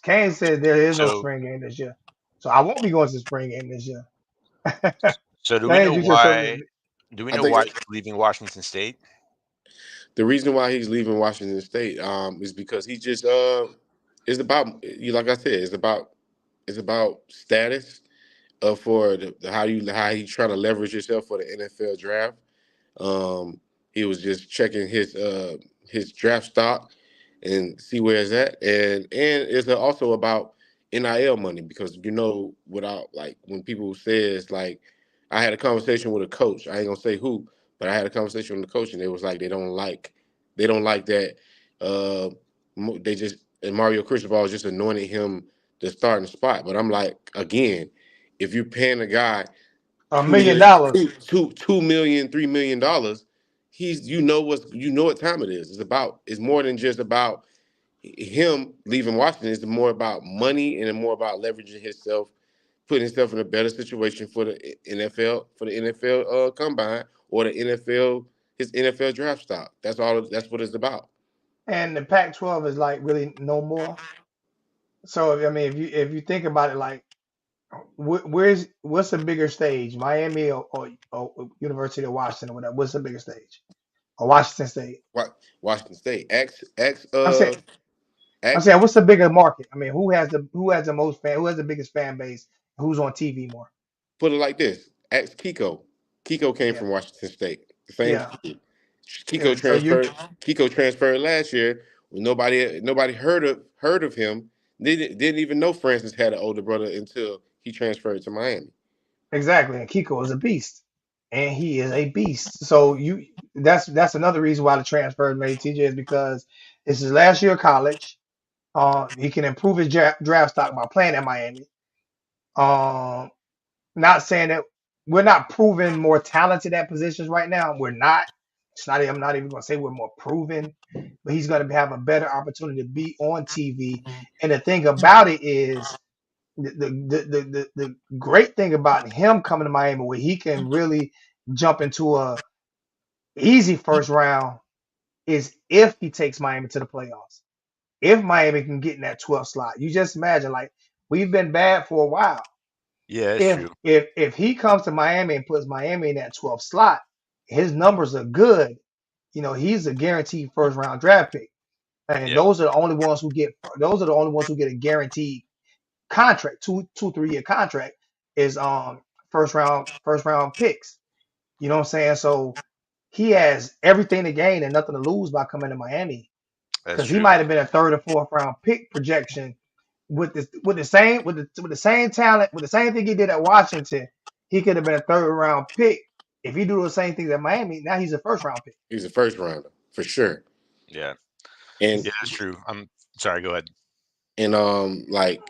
Speaker 1: Kane said there is no
Speaker 2: So
Speaker 1: spring game this year, so I won't be going to the spring game this year.
Speaker 2: so do we
Speaker 1: Kane,
Speaker 2: know
Speaker 1: you just
Speaker 2: why?
Speaker 1: something.
Speaker 2: Do we
Speaker 3: I
Speaker 2: know
Speaker 3: think
Speaker 2: why he's leaving Washington State?
Speaker 3: the reason why he's leaving Washington State is because he just it's about you like I said, it's about status for how you trying to leverage yourself for the NFL draft. Um, he was just checking his draft stock and see where it's at, and it's also about NIL money because without like when people says like I had a conversation with a coach. I ain't gonna say who, but I had a conversation with the coach, and it was like they don't like that. Uh, they just and Mario Cristobal just anointed him the starting spot. But I'm like, again, if you're paying a guy
Speaker 1: A
Speaker 3: two
Speaker 1: million
Speaker 3: million,
Speaker 1: dollars,
Speaker 3: $2 million, $3 million, what time it is. It's more than just about him leaving Washington. It's more about money and more about leveraging himself, putting himself in a better situation for the NFL combine or the NFL his NFL draft stock. That's all. That's what it's about.
Speaker 1: and the Pac-12 is like really no more. So I mean, if you think about it, like what's the bigger stage, Miami or University of Washington or whatever? What's the bigger stage? Or Washington State?
Speaker 3: Washington State. X
Speaker 1: I'm saying, I'm
Speaker 3: X
Speaker 1: saying, what's the bigger market? I mean, who has the most fan? Who has the biggest fan base? Who's on TV more?
Speaker 3: Put it like this. Ask Kiko. Kiko came
Speaker 1: Yeah,
Speaker 3: from Washington State. The same
Speaker 1: yeah,
Speaker 3: school.
Speaker 1: yeah.
Speaker 3: Kiko
Speaker 1: So you
Speaker 3: transferred. Kiko transferred last year when nobody heard of him. Didn't even know Francis had an older brother until he transferred to Miami.
Speaker 1: exactly. And Kiko is a beast, and he is a beast. So that's another reason why the transfer made TJ is because it's his last year of college. He can improve his draft stock by playing at Miami. Um, Not saying that we're not proven more talented at positions right now. We're not. It's not. I'm not even going to say we're more proven, but he's going to have a better opportunity to be on TV. And the thing about it is, the great thing about him coming to Miami, where he can really jump into a easy first round, is if he takes Miami to the playoffs. If Miami can get in that 12th slot, you just imagine like we've been bad for a while.
Speaker 2: Yeah, that's
Speaker 1: if
Speaker 2: true.
Speaker 1: if he comes to Miami and puts Miami in that 12th slot, his numbers are good. He's a guaranteed first round draft pick, and
Speaker 2: Yeah,
Speaker 1: those are the only ones who get a guaranteed contract, 3 year contract is first round picks. You know what I'm saying? So he has everything to gain and nothing to lose by coming to Miami
Speaker 2: that's
Speaker 1: because he
Speaker 2: true.
Speaker 1: might have been a third or fourth round pick projection with the same talent, with the same thing he did at Washington. He could have been a third round pick. If he do the same things at Miami, now he's a first round pick.
Speaker 3: He's a first rounder for sure.
Speaker 2: Yeah,
Speaker 3: And
Speaker 2: yeah, that's true. I'm sorry. Go ahead.
Speaker 3: like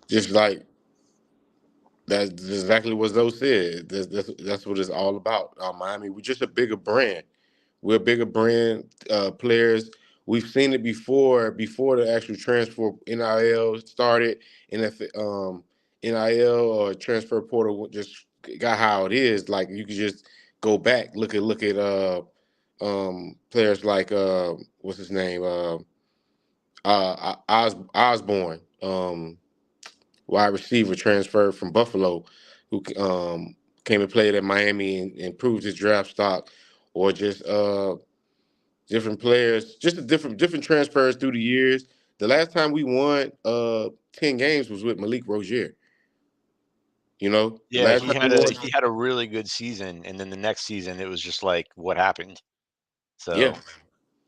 Speaker 3: just like that's exactly what Zoe said. That's what it's all about. Miami, we're just a bigger brand. We're bigger brand players. We've seen it before the actual transfer NIL started. NIL or transfer portal just got how it is. Like you could just go back, look at players like what's his name Osborne, wide receiver transferred from Buffalo, who came and played at Miami and improved his draft stock, or just different players, just different transfers through the years. The last time we won 10 games was with Malik Rozier. The
Speaker 2: Yeah,
Speaker 3: last time we won.
Speaker 2: he had a really good season, and then the next season it was just like what happened.
Speaker 3: Yeah,
Speaker 2: So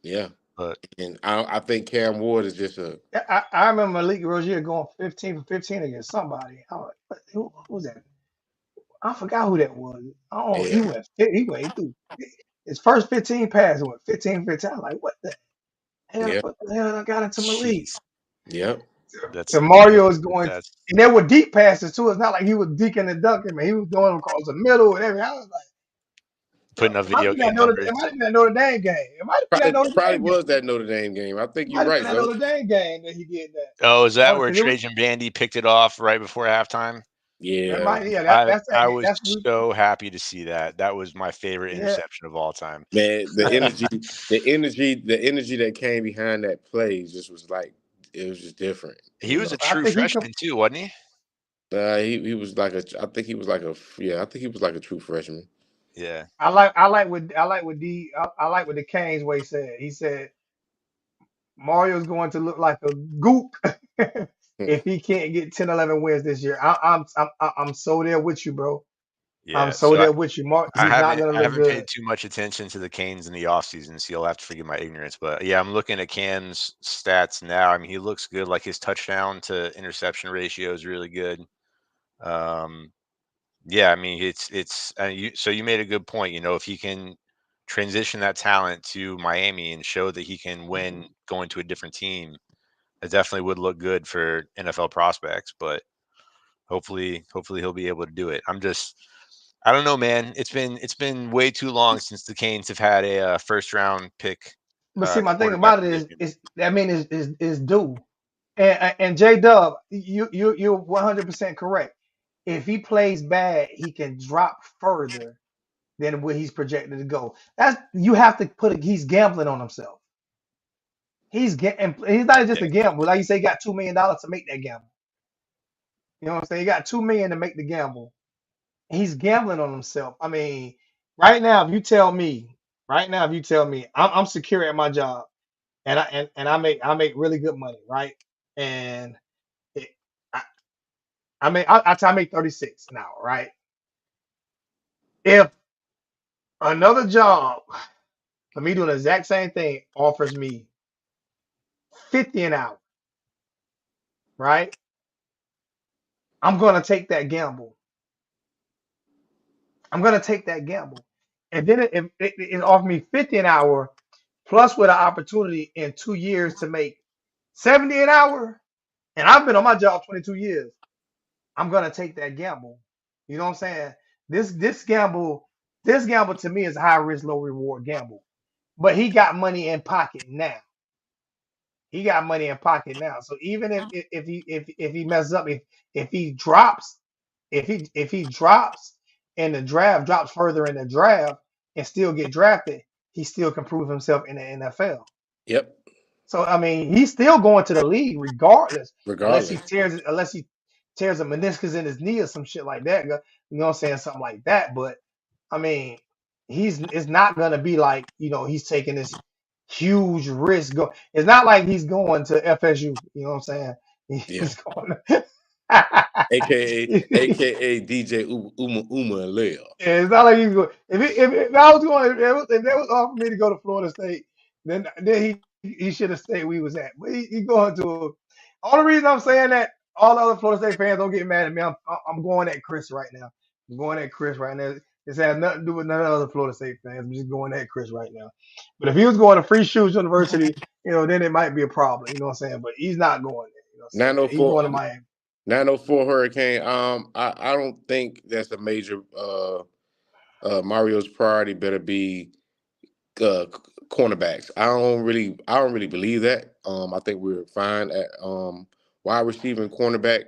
Speaker 3: yeah.
Speaker 2: But
Speaker 3: and I think Cam Ward is just a
Speaker 1: I remember Malik Rozier going 15 for 15 against somebody. I was like, who was that? I forgot who that was. Oh,
Speaker 3: yeah,
Speaker 1: he threw his first 15 passes went 15 for 15. I'm like,
Speaker 3: yeah,
Speaker 1: what the hell I got into Malik?
Speaker 2: jeez,
Speaker 3: yep.
Speaker 2: that's
Speaker 1: And Mario is
Speaker 2: ridiculous.
Speaker 1: going,
Speaker 2: That's
Speaker 1: and there were deep passes too. It's not like he was deaking and dunking, man. He was going across the middle and everything. I was like,
Speaker 2: putting up
Speaker 1: it might
Speaker 2: video
Speaker 1: have been
Speaker 2: game
Speaker 1: that
Speaker 2: numbers.
Speaker 1: Notre Dame game. It might have been that
Speaker 3: It
Speaker 1: Notre
Speaker 3: probably
Speaker 1: Dame game.
Speaker 3: was that Notre Dame game. I think
Speaker 1: It
Speaker 3: you're
Speaker 1: might have been
Speaker 3: right,
Speaker 1: that
Speaker 3: though.
Speaker 1: Notre Dame game that he did that.
Speaker 2: Oh, is that
Speaker 1: That
Speaker 2: where
Speaker 1: because it was
Speaker 2: Trajan Bandy picked it off right before halftime?
Speaker 1: that
Speaker 3: Yeah,
Speaker 1: might that's that
Speaker 2: I
Speaker 1: game.
Speaker 2: was
Speaker 1: That's we
Speaker 2: so happy to see that. That was my favorite
Speaker 1: yeah.
Speaker 2: interception of all time.
Speaker 3: man, the energy that came behind that play just was like it was just different.
Speaker 2: He was a
Speaker 1: I
Speaker 2: true
Speaker 1: think he could.
Speaker 2: freshman too, wasn't he?
Speaker 3: He was like a I think he was like a I think he was like a true freshman.
Speaker 2: Yeah.
Speaker 1: I like what the Canes way said. He said Mario's going to look like a gook if he can't get 10, 11 wins this year. I'm so there with you, bro. I'm
Speaker 2: Yeah.
Speaker 1: so
Speaker 2: So
Speaker 1: there with you. He's not gonna
Speaker 2: I
Speaker 1: look
Speaker 2: haven't paid
Speaker 1: good.
Speaker 2: too much attention to the Canes in the offseason, so you'll have to forgive my ignorance. But yeah, I'm looking at Cam's stats now. I mean, he looks good. Like his touchdown to interception ratio is really good. Um, yeah, I mean, so you made a good point. You know, if he can transition that talent to Miami and show that he can win going to a different team, it definitely would look good for NFL prospects. But hopefully he'll be able to do it. I don't know, man. It's been way too long since the Canes have had a first round pick
Speaker 1: But see, my thing
Speaker 2: quarterback
Speaker 1: about it
Speaker 2: position.
Speaker 1: is due. And J Dub, you're 100% correct. If he plays bad, he can drop further than where he's projected to go. That's you have to he's gambling on himself. And he's not just
Speaker 2: Yeah,
Speaker 1: a gamble. Like you say, he got $2 million to make that gamble. You know what I'm saying? He got 2 million to make the gamble. He's gambling on himself. I mean, right now, if you tell me, I'm secure at my job and I make really good money, right? And it, I, I make 36 an hour, right? If another job for me doing the exact same thing offers me 50 an hour, right? I'm gonna take that gamble. I'm gonna take that gamble. And then if it offered me 50 an hour, plus with an opportunity in 2 years to make 70 an hour, and I've been on my job 22 years, I'm gonna take that gamble. You know what I'm saying? This gamble, this gamble to me is a high risk, low reward gamble. But he got money in pocket now. He got money in pocket now. So even if he messes up, if he drops, if he drops in the draft, drops further in the draft and still get drafted, he still can prove himself in the NFL.
Speaker 3: Yep.
Speaker 1: So I mean, he's still going to the league regardless,
Speaker 3: Regardless.
Speaker 1: unless he tears a meniscus in his knee or some shit like that. You know what I'm saying? Something like that. But I mean, it's not gonna be like, he's taking this huge risk. It's not like he's going to FSU. You know what I'm saying?
Speaker 3: Yeah.
Speaker 1: He's going to
Speaker 3: AKA DJ Uma and Lil.
Speaker 1: Yeah, it's not like he's going. If I was going, if they was offering me to go to Florida State, then he should have stayed where he was at. But he going to. Only reason I'm saying that, all the other Florida State fans don't get mad at me. I'm going at Chris right now. I'm going at Chris right now. This has nothing to do with none of the other Florida State fans. I'm just going at Chris right now. But if he was going to Free Shoes University, then it might be a problem. You know what I'm saying? But he's not going there. You know what I'm saying? He's
Speaker 3: 904
Speaker 1: going to Miami.
Speaker 3: 904 Hurricane. I don't think that's a major Mario's priority better be uh cornerbacks. I don't really believe that. I think we're fine at wide receiver and cornerback.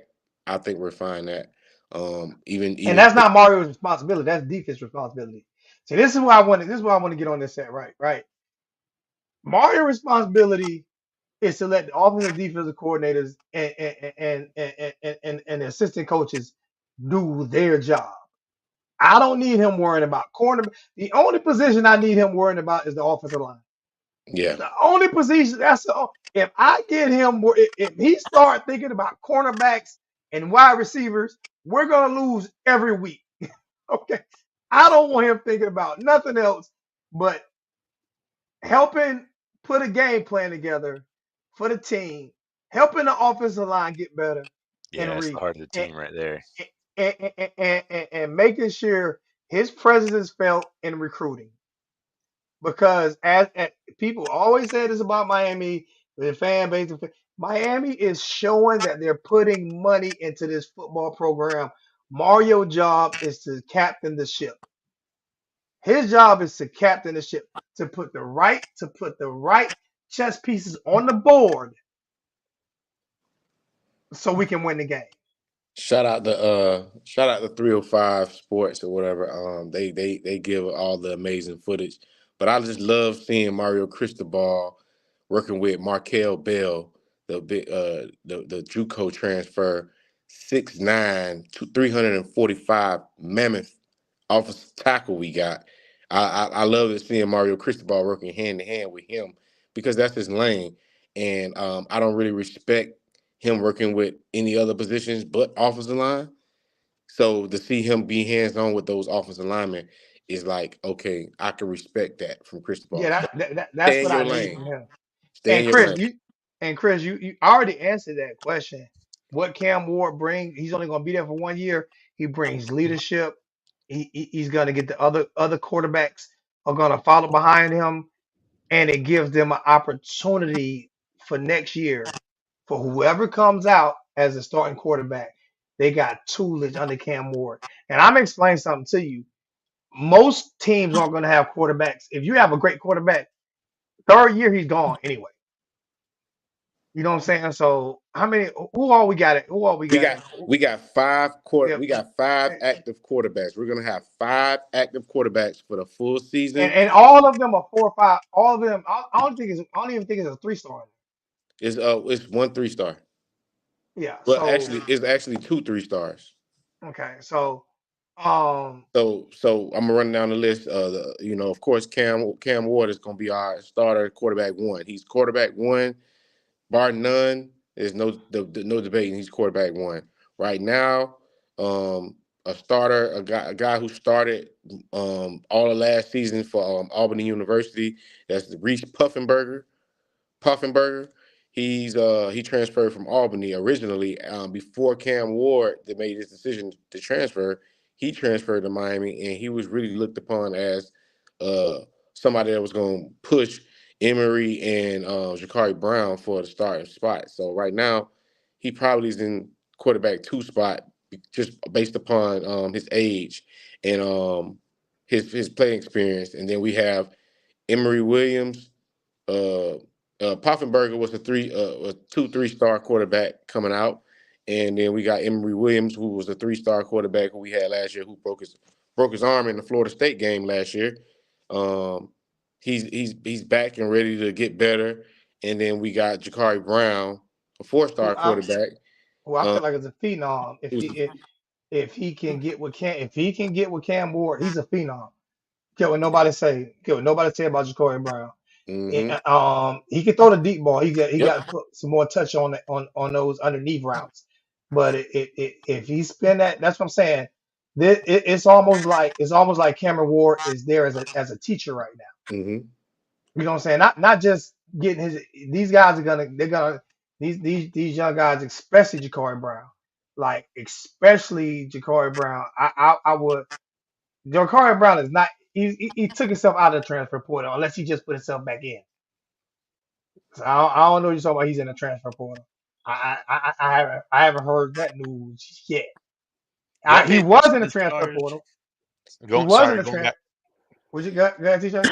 Speaker 3: I think we're fine at
Speaker 1: And
Speaker 3: even
Speaker 1: that's not Mario's responsibility. That's defense responsibility. See, this is why I want to. This is why I want to get on this set. Right, right. Mario's responsibility is to let the offensive, defensive coordinators and the assistant coaches do their job. I don't need him worrying about corner. The only position I need him worrying about is the offensive line.
Speaker 3: yeah.
Speaker 1: The only position if I get him, if he start thinking about cornerbacks and wide receivers, we're gonna lose every week. Okay, I don't want him thinking about nothing else but helping put a game plan together for the team, helping the offensive line get better,
Speaker 2: Yeah,
Speaker 1: and
Speaker 2: that's the
Speaker 1: re
Speaker 2: heart of the
Speaker 1: and,
Speaker 2: team right there.
Speaker 1: and making sure his presence is felt in recruiting. Because as people always say this about Miami, the fan base, Miami is showing that they're putting money into this football program. Mario's job is to captain the ship. His job is to captain the ship, to put the right chess pieces on the board so we can win the game.
Speaker 3: Shout out to 305 Sports or whatever. They give all the amazing footage. But I just love seeing Mario Cristobal working with Markel Bell, the big the JUCO transfer, 6'9", 345 mammoth offensive tackle we got. I love it seeing Mario Cristobal working hand in hand with him because that's his lane. And I don't really respect him working with any other positions but offensive line. So to see him be hands on with those offensive linemen is like, okay, I can respect that from Cristobal.
Speaker 1: Yeah, that's
Speaker 3: Stay in
Speaker 1: what I
Speaker 3: your
Speaker 1: need
Speaker 3: lane.
Speaker 1: from him.
Speaker 3: Stay in
Speaker 1: And
Speaker 3: your
Speaker 1: Chris,
Speaker 3: lane.
Speaker 1: you already answered that question. What Cam Ward brings, he's only going to be there for 1 year. He brings leadership. He's going to get the other quarterbacks are going to follow behind him, and it gives them an opportunity for next year for whoever comes out as a starting quarterback. They got toolage under Cam Ward, and I'm gonna explain something to you. Most teams aren't going to have quarterbacks. If you have a great quarterback, third year he's gone anyway. You know what I'm saying? So how many? Who all we got? Who all we
Speaker 3: We
Speaker 1: got?
Speaker 3: got we got
Speaker 1: Yeah,
Speaker 3: we got five active quarterbacks. We're gonna have five active quarterbacks for the full season.
Speaker 1: and all of them are 4 or 5. All of them. I don't even think it's a 3 star.
Speaker 3: It's one 3-star.
Speaker 1: Yeah.
Speaker 3: Well,
Speaker 1: So
Speaker 3: actually, it's actually two 3-stars.
Speaker 1: okay. So um,
Speaker 3: So I'm gonna run down the list. Of course, Cam Ward is gonna be our starter quarterback one. He's quarterback one, bar none. There's no debate. He's quarterback one right now. A starter, a guy who started all of last season for Albany University. That's Reese Puffenberger. He transferred from Albany originally before Cam Ward that made his decision to transfer. He transferred to Miami, and he was really looked upon as uh, somebody that was going to push Emory and Jakari Brown for the starting spot. So right now, he probably is in quarterback two spot just based upon his age and his playing experience. And then we have Emory Williams. uh, Poffenberger was a 2 3-star quarterback coming out, and then we got Emory Williams, who was a 3-star quarterback who we had last year, who broke his arm in the Florida State game last year. Um, he's back and ready to get better, and then we got Jakari Brown, a
Speaker 1: who
Speaker 3: 4-star
Speaker 1: I
Speaker 3: quarterback.
Speaker 1: who I
Speaker 3: Uh,
Speaker 1: feel like is a phenom.
Speaker 3: who was
Speaker 1: If he can get with Cam Ward, he's a phenom. Get what nobody say. Get what nobody say about Ja'Cory Brown.
Speaker 3: mm-hmm.
Speaker 1: He can throw the deep ball. He got
Speaker 3: Yep.
Speaker 1: to put some more touch on those underneath routes. But if he spin that's what I'm saying. It's almost like Cameron Ward is there as a teacher right now.
Speaker 3: Mm-hmm.
Speaker 1: You know what I'm saying? Not just getting his. These guys are they're gonna these young guys, especially Ja'Cory Brown, like especially Ja'Cory Brown. I would. Ja'Cory Brown is not. He took himself out of the transfer portal unless he just put himself back in. So I don't know what you're talking about. He's in the transfer portal. I haven't heard that news yet.
Speaker 2: Do I
Speaker 1: He
Speaker 2: pay
Speaker 1: was
Speaker 2: attention
Speaker 1: in the
Speaker 2: to
Speaker 1: transfer
Speaker 2: stars?
Speaker 1: portal. He was in the
Speaker 2: Going
Speaker 1: transfer.
Speaker 2: back.
Speaker 1: Would you go ahead, TJ?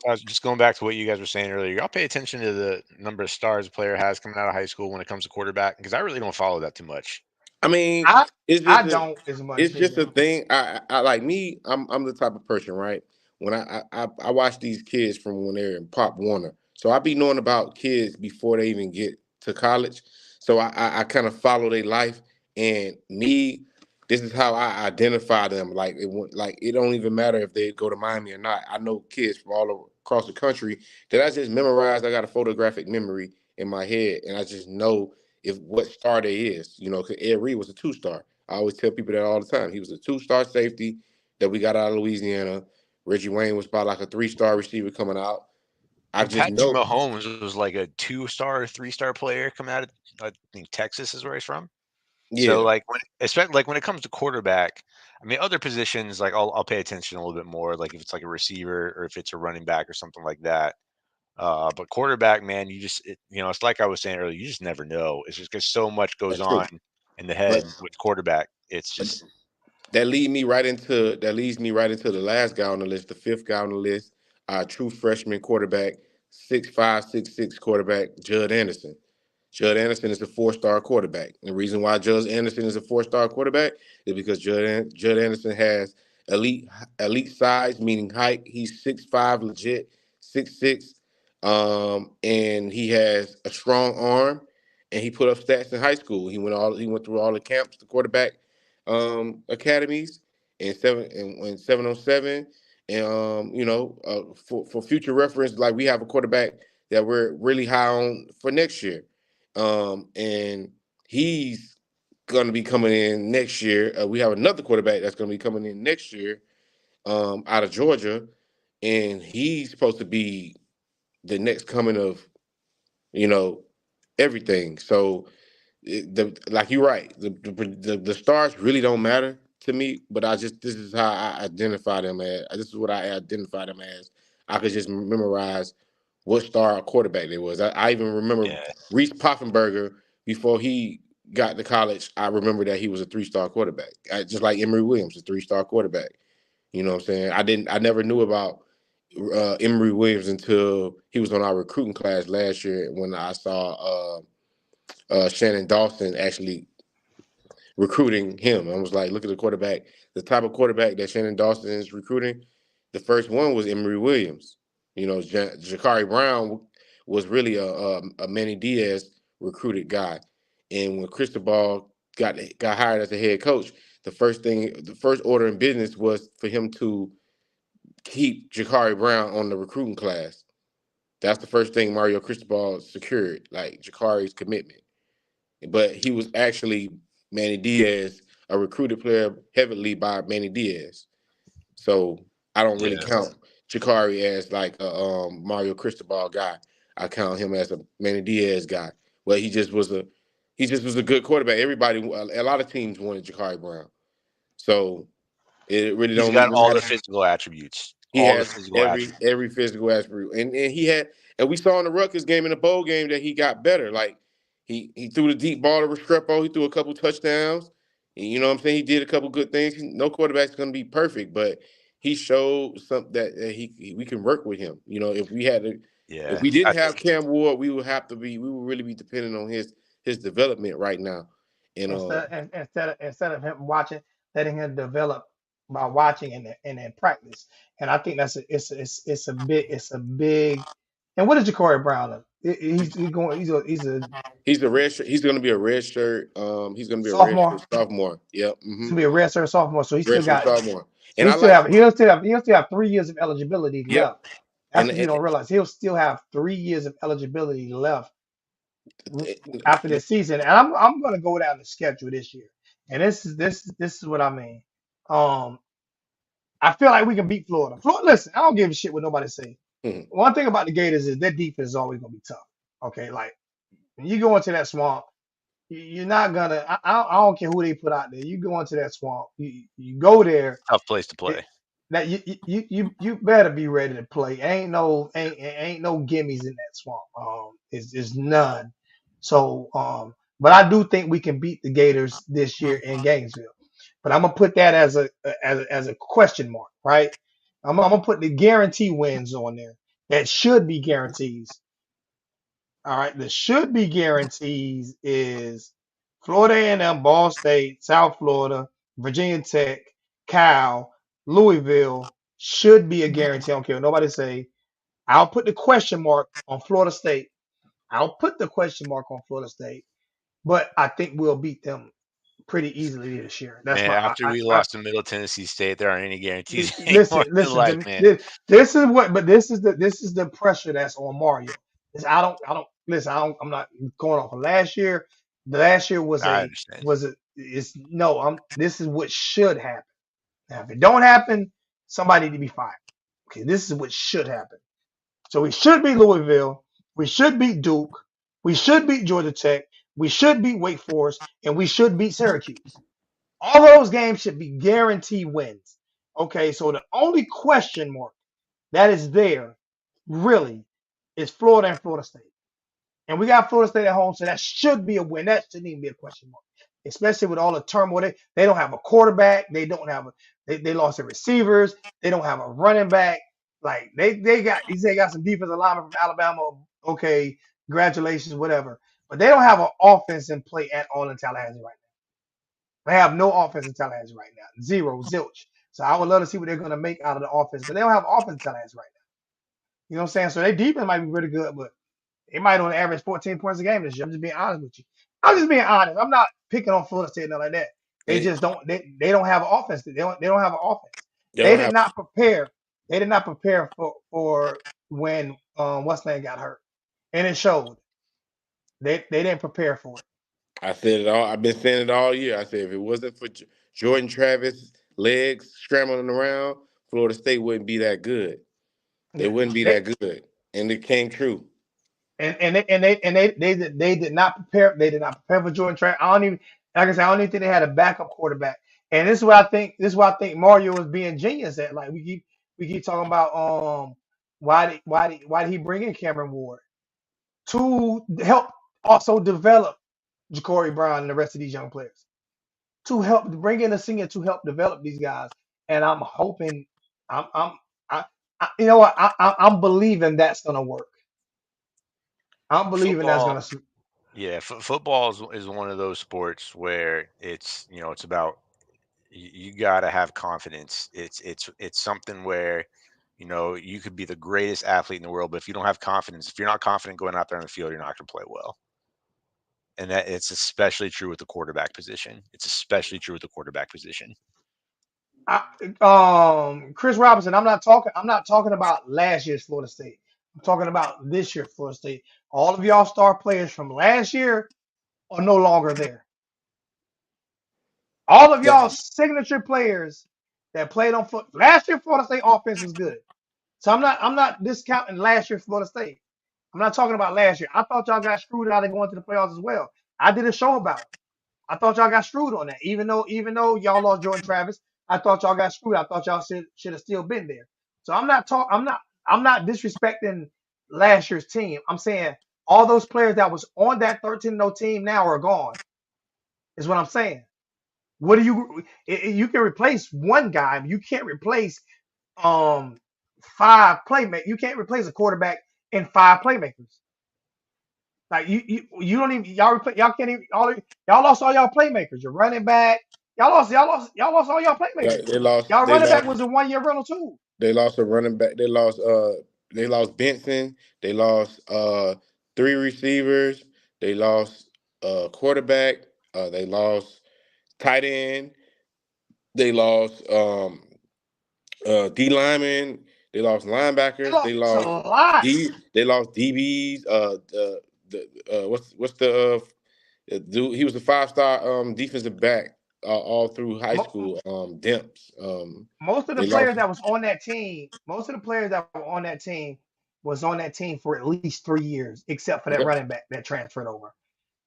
Speaker 2: I was just going back to what you guys were saying earlier. Y'all pay attention to the number of stars a player has coming out of high school when it comes to quarterback because I really don't follow that too much.
Speaker 3: I mean,
Speaker 1: I
Speaker 3: it's
Speaker 1: I
Speaker 3: just a,
Speaker 1: don't as much
Speaker 3: it's just
Speaker 1: neither.
Speaker 3: a thing. I like me. I'm the type of person, right? When I watch these kids from when they're in Pop Warner, so I be knowing about kids before they even get to college. So I kind of follow their life, and me, this is how I identify them. Like it don't even matter if they go to Miami or not. I know kids from all over, across the country that I just memorized. I got a photographic memory in my head, and I just know if what star they is. Because Ed Reed was a 2-star. I always tell people that all the time. He was a 2-star safety that we got out of Louisiana. Reggie Wayne was about like a 3-star receiver coming out. I
Speaker 2: And
Speaker 3: just
Speaker 2: Patrick
Speaker 3: know
Speaker 2: Mahomes was like a 2-star, 3-star player coming out of, I think Texas is where he's from. So
Speaker 3: yeah,
Speaker 2: like when, especially like when it comes to quarterback, I mean other positions like I'll pay attention a little bit more. Like if it's like a receiver or if it's a running back or something like that. But quarterback, man, it's like I was saying earlier. You just never know. It's just because so much goes
Speaker 3: that's true.
Speaker 2: on in the
Speaker 3: But
Speaker 2: head with quarterback. It's
Speaker 3: but
Speaker 2: just
Speaker 3: that leads me right into the last guy on the list, the fifth guy on the list, true freshman quarterback, 6'5", 6'6" quarterback, Judd Anderson. Judd Anderson is a four-star quarterback. The reason why Judd Anderson is a four-star quarterback is because Judd Anderson has elite size, meaning height. He's 6'5", legit, 6'6", and he has a strong arm. And he put up stats in high school. He went through all the camps, the quarterback academies, and 707. And for future reference, like we have a quarterback that we're really high on for next year, and he's going to be coming in next year. We have another quarterback that's going to be coming in next year, out of Georgia, and he's supposed to be the next coming of you know everything. So like you're right, the stars really don't matter to me, but this is how I identify them as. This is what I identify them as. I could just memorize what star quarterback they was. I even remember
Speaker 2: yeah,
Speaker 3: Reese Poffenberger before he got to college. I remember that he was a 3-star quarterback, just like Emory Williams, a 3-star quarterback. You know what I'm saying? I never knew about Emory Williams until he was on our recruiting class last year when I saw Shannon Dawson actually recruiting him. I was like, look at the quarterback, the type of quarterback that Shannon Dawson is recruiting. The first one was Emory Williams. Jakari Brown was really a Manny Diaz recruited guy. And when Cristobal got hired as the head coach, the first order in business was for him to keep Jakari Brown on the recruiting class. That's the first thing Mario Cristobal secured, like Jakari's commitment. But he was actually Manny Diaz, a recruited player heavily by Manny Diaz. So I don't really
Speaker 2: yeah.
Speaker 3: count Chikari as like a Mario Cristobal guy. I count him as a Manny Diaz guy. Well, he just was a good quarterback. A lot of teams wanted Jakari Brown. So it really
Speaker 2: He's
Speaker 3: don't
Speaker 2: got
Speaker 3: even
Speaker 2: all the
Speaker 3: matter.
Speaker 2: physical attributes.
Speaker 3: He
Speaker 2: All the
Speaker 3: has
Speaker 2: physical attributes.
Speaker 3: every physical attribute, and we saw in the Rutgers game in the bowl game that he got better. Like he threw the deep ball to Restrepo. He threw a couple touchdowns. And you know what I'm saying? He did a couple good things. No quarterback's going to be perfect, but he showed something that we can work with him. If
Speaker 2: Yeah,
Speaker 3: we
Speaker 2: I
Speaker 3: didn't have
Speaker 2: think.
Speaker 3: Cam Ward, we would really be dependent on his development right now. And
Speaker 1: Instead of him watching, letting him develop by watching and in practice. And I think it's a big. And what is Ja'Cory Brown? He's going he's a
Speaker 3: he's a red shirt. He's going to be a red shirt. He's going to be a red shirt
Speaker 1: sophomore.
Speaker 3: sophomore. Yep.
Speaker 1: He's gonna be a redshirt sophomore. So he still
Speaker 3: Redshirt
Speaker 1: got
Speaker 3: sophomore.
Speaker 1: so
Speaker 3: And I like,
Speaker 1: he'll still have 3 years of eligibility
Speaker 3: yep.
Speaker 1: left. That's
Speaker 3: And,
Speaker 1: what you
Speaker 3: and,
Speaker 1: don't realize. He'll still have 3 years of eligibility left after
Speaker 3: and
Speaker 1: this season. And I'm gonna go down the schedule this year. And this is what I mean. Um, I feel like we can beat Florida. Florida, listen, I don't give a shit what nobody say. One thing about the Gators is their defense is always gonna be tough. Okay, like when you go into that swamp, you're not gonna. I don't care who they put out there. You go into that swamp. You go there.
Speaker 2: Tough place to
Speaker 1: It,
Speaker 2: play.
Speaker 1: that you better be ready to play. Ain't no gimmies in that swamp. Is none. So but I do think we can beat the Gators this year in Gainesville. But I'm gonna put that as a question mark, right? I'm gonna put the guarantee wins on there. That should be guarantees. All right, the should be guarantees is Florida A&M, Ball State, South Florida, Virginia Tech, Cal, Louisville should be a guarantee. I don't care what nobody say. I'll put the question mark on Florida State. I'll put the question mark on Florida State, but I think we'll beat them pretty easily this year. That's
Speaker 2: Man,
Speaker 1: my
Speaker 2: after we lost to Middle Tennessee State, there aren't any guarantees anymore in
Speaker 1: listen to
Speaker 2: life,
Speaker 1: me.
Speaker 2: man.
Speaker 1: This is what, but this is the pressure that's on Mario. I don't listen. I'm not going off of last year. The last year
Speaker 2: I understand.
Speaker 1: was a, it's no. This is what should happen. Now, if it don't happen, somebody need to be fired. Okay, this is what should happen. So we should beat Louisville. We should beat Duke. We should beat Georgia Tech. We should beat Wake Forest, and we should beat Syracuse. All those games should be guaranteed wins. Okay, so the only question mark that is there, really, is Florida and Florida State. And we got Florida State at home, so that should be a win. That shouldn't even be a question mark, especially with all the turmoil. They don't have a quarterback. They don't have they lost their receivers. They don't have a running back. Like they got some defensive linemen from Alabama. Okay, congratulations, whatever. But they don't have an offense in play at all in Tallahassee right now. They have no offense in Tallahassee right now. Zero, zilch. So I would love to see what they're going to make out of the offense, but they don't have offense in Tallahassee right now. You know what I'm saying? So their defense might be really good, but they might only average 14 points a game this year. I'm just being honest with you. I'm just being honest. I'm not picking on Florida State and nothing like that. They
Speaker 3: They
Speaker 1: just don't. They don't have an offense. They don't have an offense.
Speaker 3: they
Speaker 1: They
Speaker 3: don't
Speaker 1: did
Speaker 3: have.
Speaker 1: not prepare. They did not prepare for when what's name got hurt, and it showed. They didn't prepare for it.
Speaker 3: I said it all. I've been saying it all year. I said if it wasn't for Jordan Travis legs scrambling around, Florida State wouldn't be that good. They
Speaker 1: Yeah.
Speaker 3: wouldn't be
Speaker 1: They
Speaker 3: that good, and it came true.
Speaker 1: they did not prepare. They did not prepare for Jordan Travis. I don't even like I said. I don't even think they had a backup quarterback. And this is what I think. This is why I think Mario was being genius at. Like we keep talking about why did he bring in Cameron Ward to help also develop Ja'Cory Brown and the rest of these young players, to help bring in a senior to help develop these guys. And I'm hoping I'm I, you know what I'm believing that's gonna work. I'm believing that's
Speaker 2: Football,
Speaker 1: gonna.
Speaker 2: yeah, football is one of those sports where it's about you got to have confidence. It's something where you could be the greatest athlete in the world, but if you don't have confidence, if you're not confident going out there on the field, you're not going to play well. And that it's especially true with the quarterback position. It's especially true with the quarterback position.
Speaker 1: Chris Robinson. I'm not talking about last year's Florida State. I'm talking about this year's Florida State. All of y'all star players from last year are no longer there. All of y'all signature players that played on foot last year, Florida State offense was good. So I'm not discounting last year's Florida State. I'm not talking about last year. I thought y'all got screwed out of going to the playoffs as well. I did a show about it. I thought y'all got screwed on that. Even though y'all lost Jordan Travis, I thought y'all got screwed. I thought y'all should have still been there. So I'm not disrespecting last year's team. I'm saying all those players that was on that 13-0 team now are gone. Is what I'm saying. What do you can replace one guy, but you can't replace um five playmakers. You can't replace a quarterback and five playmakers. Like you don't even y'all can't even y'all lost all y'all playmakers. Your running back, y'all lost all y'all playmakers.
Speaker 3: They lost.
Speaker 1: Y'all
Speaker 3: They
Speaker 1: running back
Speaker 3: lost.
Speaker 1: was a 1 year rental too.
Speaker 3: They lost a running back. They lost. They lost Benson. They lost three receivers. They lost quarterback. They lost tight end. They lost D linemen. They lost
Speaker 1: They
Speaker 3: linebackers. They
Speaker 1: lost a
Speaker 3: lost
Speaker 1: lot.
Speaker 3: They lost DBs. What's the dude? He was a 5-star defensive back all through high
Speaker 1: Mo-
Speaker 3: school. Demps.
Speaker 1: Most of the
Speaker 3: They lost.
Speaker 1: players that was on that team, most of the players that were on that team was on that team for at least 3 years, except for that
Speaker 3: Yep.
Speaker 1: running back that transferred over.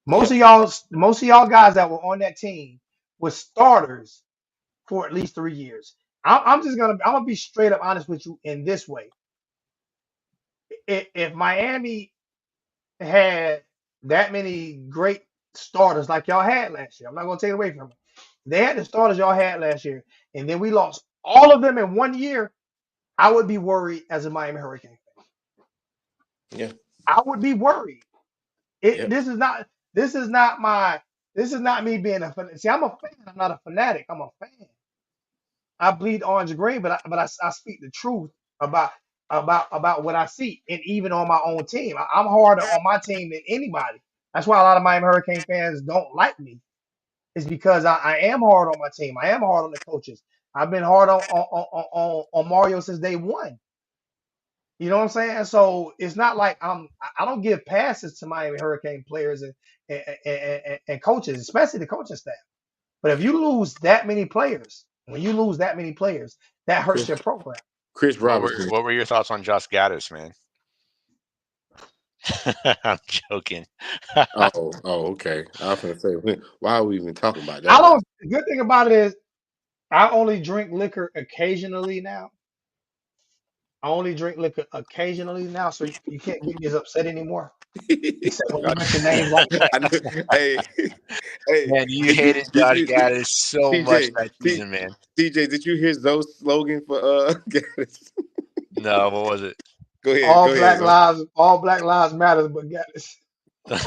Speaker 1: Most of
Speaker 3: Yep.
Speaker 1: y'all, most of y'all guys that were on that team was starters for at least 3 years. I'm gonna be straight up honest with you in this way. If Miami had that many great starters like y'all had last year, I'm not gonna take it away from them. They had the starters y'all had last year, and then we lost all of them in 1 year. I would be worried as a Miami Hurricane fan.
Speaker 3: Yeah.
Speaker 1: I would be worried. It
Speaker 3: Yep.
Speaker 1: this is not me being a fan. See, I'm a fan. I'm not a fanatic. I'm a fan. I bleed orange and green, but I speak the truth about about what I see, and even on my own team, I'm harder on my team than anybody. That's why a lot of Miami Hurricane fans don't like me. It's because I am hard on my team. I am hard on the coaches. I've been hard on Mario since day one. You know what I'm saying? So it's not like I don't give passes to Miami Hurricane players and coaches, especially the coaching staff. But if you lose that many players, when you lose that many players, that hurts
Speaker 3: Chris
Speaker 1: your program.
Speaker 3: Chris
Speaker 2: What were
Speaker 3: Robinson.
Speaker 2: what were your thoughts on Josh Gaddis, man? I'm joking.
Speaker 3: Okay. I was gonna say, why are we even talking about
Speaker 1: I
Speaker 3: that now?
Speaker 1: don't. The good thing about it is I only drink liquor occasionally now. I only drink liquor occasionally now, so you can't get me as upset anymore. Except when you mention names like that.
Speaker 3: I know, hey, hey,
Speaker 2: Man, you
Speaker 3: did you
Speaker 2: hated
Speaker 3: did
Speaker 2: Josh
Speaker 3: you
Speaker 2: Gaddis so much
Speaker 3: TJ
Speaker 2: that season, man.
Speaker 3: TJ? Did you hear Zoe's slogan for Gaddis?
Speaker 2: No, what was it?
Speaker 3: Go ahead, Zoe.
Speaker 1: All black lives matter, but got this.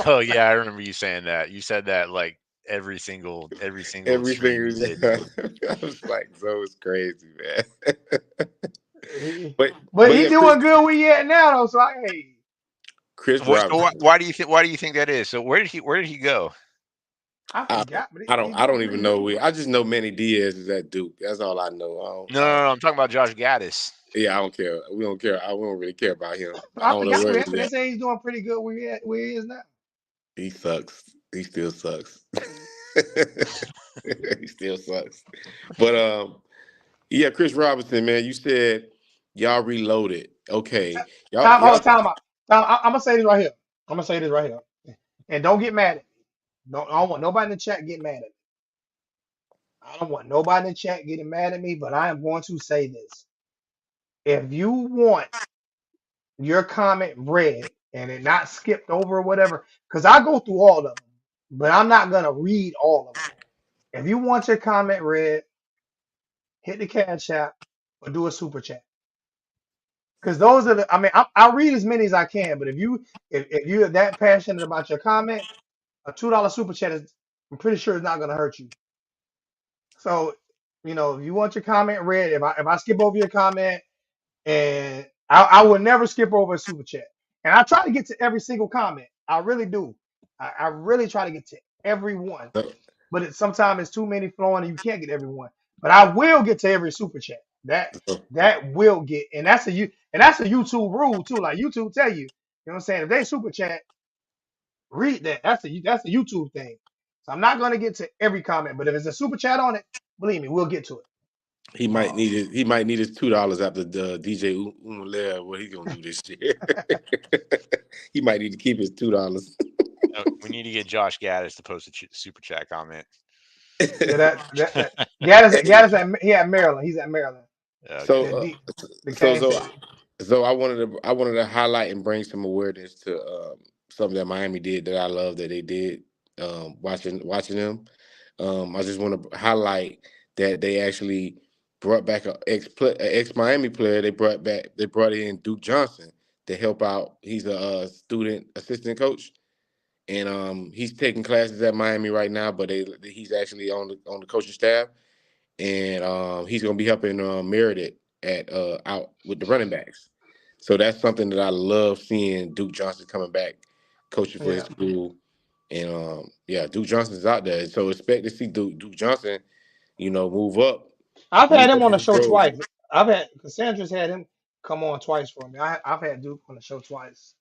Speaker 2: Oh yeah, I remember you saying that. You said that like every single
Speaker 3: Every
Speaker 2: stream you
Speaker 3: single
Speaker 2: did.
Speaker 3: I was like, Zoe's crazy, man.
Speaker 1: He-
Speaker 3: but
Speaker 1: But he
Speaker 3: yeah, Chris
Speaker 1: doing good where he at now, though. So hey,
Speaker 3: Chris
Speaker 2: So
Speaker 3: Robinson.
Speaker 2: why do you think that is? So where did he go?
Speaker 1: I
Speaker 3: I,
Speaker 1: forgot, but
Speaker 3: I
Speaker 1: he
Speaker 3: I
Speaker 1: doing
Speaker 3: don't
Speaker 1: pretty
Speaker 3: even
Speaker 1: good.
Speaker 3: know. I just know Manny Diaz is at Duke. That's all I know.
Speaker 2: No, I'm talking about Josh Gaddis.
Speaker 3: Yeah, I don't care. We don't care. We don't really care about him. I
Speaker 1: I
Speaker 3: don't know
Speaker 1: forgot
Speaker 3: where
Speaker 1: where he at,
Speaker 3: he's
Speaker 1: but they
Speaker 3: at.
Speaker 1: say he's doing pretty good where he is now.
Speaker 3: He sucks. He still sucks. He still sucks. But yeah, Chris Robinson, man, you said y'all reloaded. Okay, y'all.
Speaker 1: Time out. I'm gonna say this right here. I'm gonna say this right here, and don't get mad at me. I don't want nobody in the chat get mad at me. I don't want nobody in the chat getting mad at me, but I am going to say this. If you want your comment read and it not skipped over or whatever, because I go through all of them, but I'm not gonna read all of them. If you want your comment read, hit the cash app or do a super chat. Because those are the, I mean, I'll read as many as I can, but if you're that passionate about your comment, a $2 super chat is, I'm pretty sure it's not gonna hurt you. So, if you want your comment read, if I skip over your comment, and I will never skip over a super chat. And I try to get to every single comment. I really do. I really try to get to everyone. But sometimes it's too many flowing and you can't get everyone. But I will get to every super chat. That will get, and that's a YouTube rule too. Like YouTube tell you, what I'm saying? If they super chat, read that. That's a YouTube thing. So I'm not gonna get to every comment, but if it's a super chat on it, believe me, we'll get to it.
Speaker 3: He might
Speaker 1: Um,
Speaker 3: need it. He might need his $2 after the DJ Umalair. What he gonna do this year? He might need to keep his $2.
Speaker 2: We need to get Josh Gaddis to post a super chat comment.
Speaker 1: yeah, that he at Maryland. He's at Maryland.
Speaker 3: So,
Speaker 2: Okay.
Speaker 1: The D, the
Speaker 3: so,
Speaker 1: Cane
Speaker 3: so,
Speaker 1: State.
Speaker 3: so I wanted to highlight and bring some awareness to something that Miami did that I love that they did. Watching them, I just want to highlight that they actually brought back a ex Miami player. They brought in Duke Johnson to help out. He's a student assistant coach, and he's taking classes at Miami right now. But he's actually on the coaching staff, and he's going to be helping Meredith at out with the running backs. So that's something that I love seeing Duke Johnson coming back, coaching for his
Speaker 1: Yeah,
Speaker 3: school, and yeah, Duke Johnson's out there. So expect to see Duke Johnson, move up.
Speaker 1: I've had
Speaker 3: Lead
Speaker 1: him
Speaker 3: up
Speaker 1: on
Speaker 3: in
Speaker 1: the
Speaker 3: the
Speaker 1: show
Speaker 3: pros.
Speaker 1: twice. I've had Cassandra's had him come on twice for me. I've had Duke on the show twice.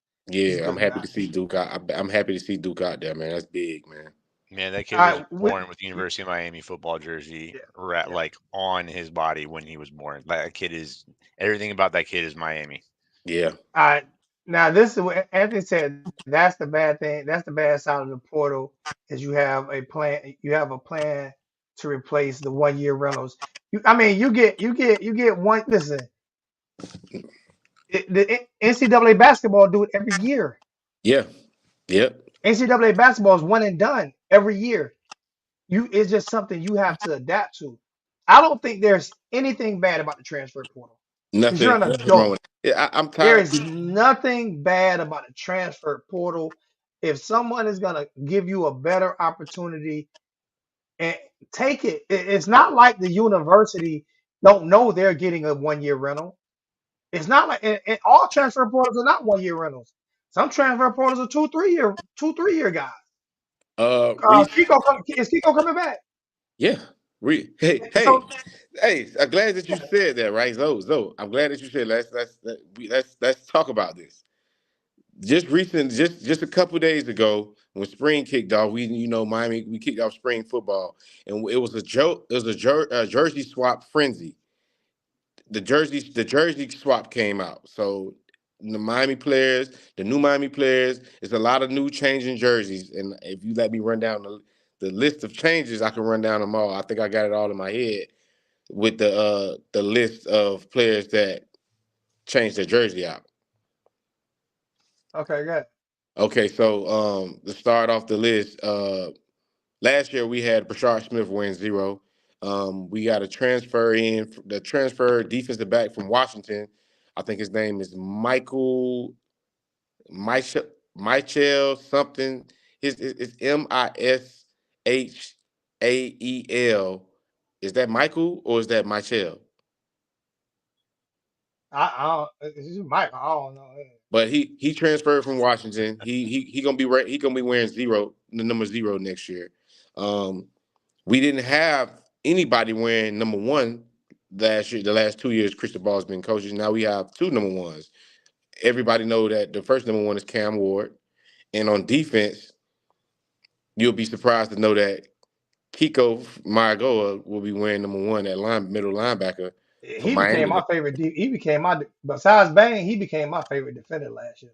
Speaker 1: He's a
Speaker 3: Yeah, I'm
Speaker 1: good
Speaker 3: happy
Speaker 1: guy.
Speaker 3: to see Duke out. I'm happy to see Duke out there, man. That's big, man.
Speaker 2: Man, that kid
Speaker 1: All
Speaker 2: was
Speaker 1: right,
Speaker 2: born with the University of Miami football jersey
Speaker 1: yeah, yeah.
Speaker 2: like on his body when he was born. Like that kid is everything about that kid is Miami.
Speaker 3: Yeah,
Speaker 1: All right. Now this is what Anthony said. That's the bad thing. That's the bad side of the portal is you have a plan. You have a plan to replace the 1 year rentals. I mean, you get one. Listen, the NCAA basketball do it every year.
Speaker 3: yeah, yep.
Speaker 1: NCAA basketball is one and done every year. It's just something you have to adapt to. I don't think there's anything bad about the transfer portal because you're
Speaker 3: Nothing,
Speaker 1: an
Speaker 3: nothing wrong
Speaker 1: adult.
Speaker 3: with it. I'm
Speaker 1: There
Speaker 3: tired.
Speaker 1: is nothing bad about the transfer portal. If someone is gonna give you a better opportunity and take it, it's not like the university don't know they're getting a 1 year rental. It's not like and all transfer portals are not 1 year rentals. Some transfer portals are 2 3 year guys.
Speaker 3: Reese.
Speaker 1: Is Kiko coming back?
Speaker 3: Yeah. Hey,
Speaker 1: So
Speaker 3: hey. I'm glad that you said that, right, Zoe. I'm glad that you said let's talk about this. Just a couple days ago, when spring kicked off, Miami we kicked off spring football, and it was a joke. It was a jersey swap frenzy. The jersey swap came out, so the Miami players, the new Miami players. It's a lot of new changing jerseys, and if you let me run down the list of changes, I can run down them all. I think I got it all in my head with the list of players that changed their jersey out.
Speaker 1: Okay, good.
Speaker 3: Okay, so to start off the list, last year we had Brashard Smith wearing zero. We got a transfer in the transfer defensive back from Washington. I think his name is Michael Michel something. It's Mishael. Is that Michael or is that Michel?
Speaker 1: This is Mike. I don't know.
Speaker 3: But he transferred from Washington. He gonna be he gonna be wearing zero, the number zero next year. Um, we didn't have anybody wearing number one last year. The last 2 years, Crystal Ball's been coaching. Now we have two number ones. Everybody know that the first number one is Cam Ward, and on defense, you'll be surprised to know that Kiko Magoa will be wearing number one at middle linebacker for
Speaker 1: He became
Speaker 3: Miami.
Speaker 1: my favorite. He became my besides Bang. He became my favorite defender last year.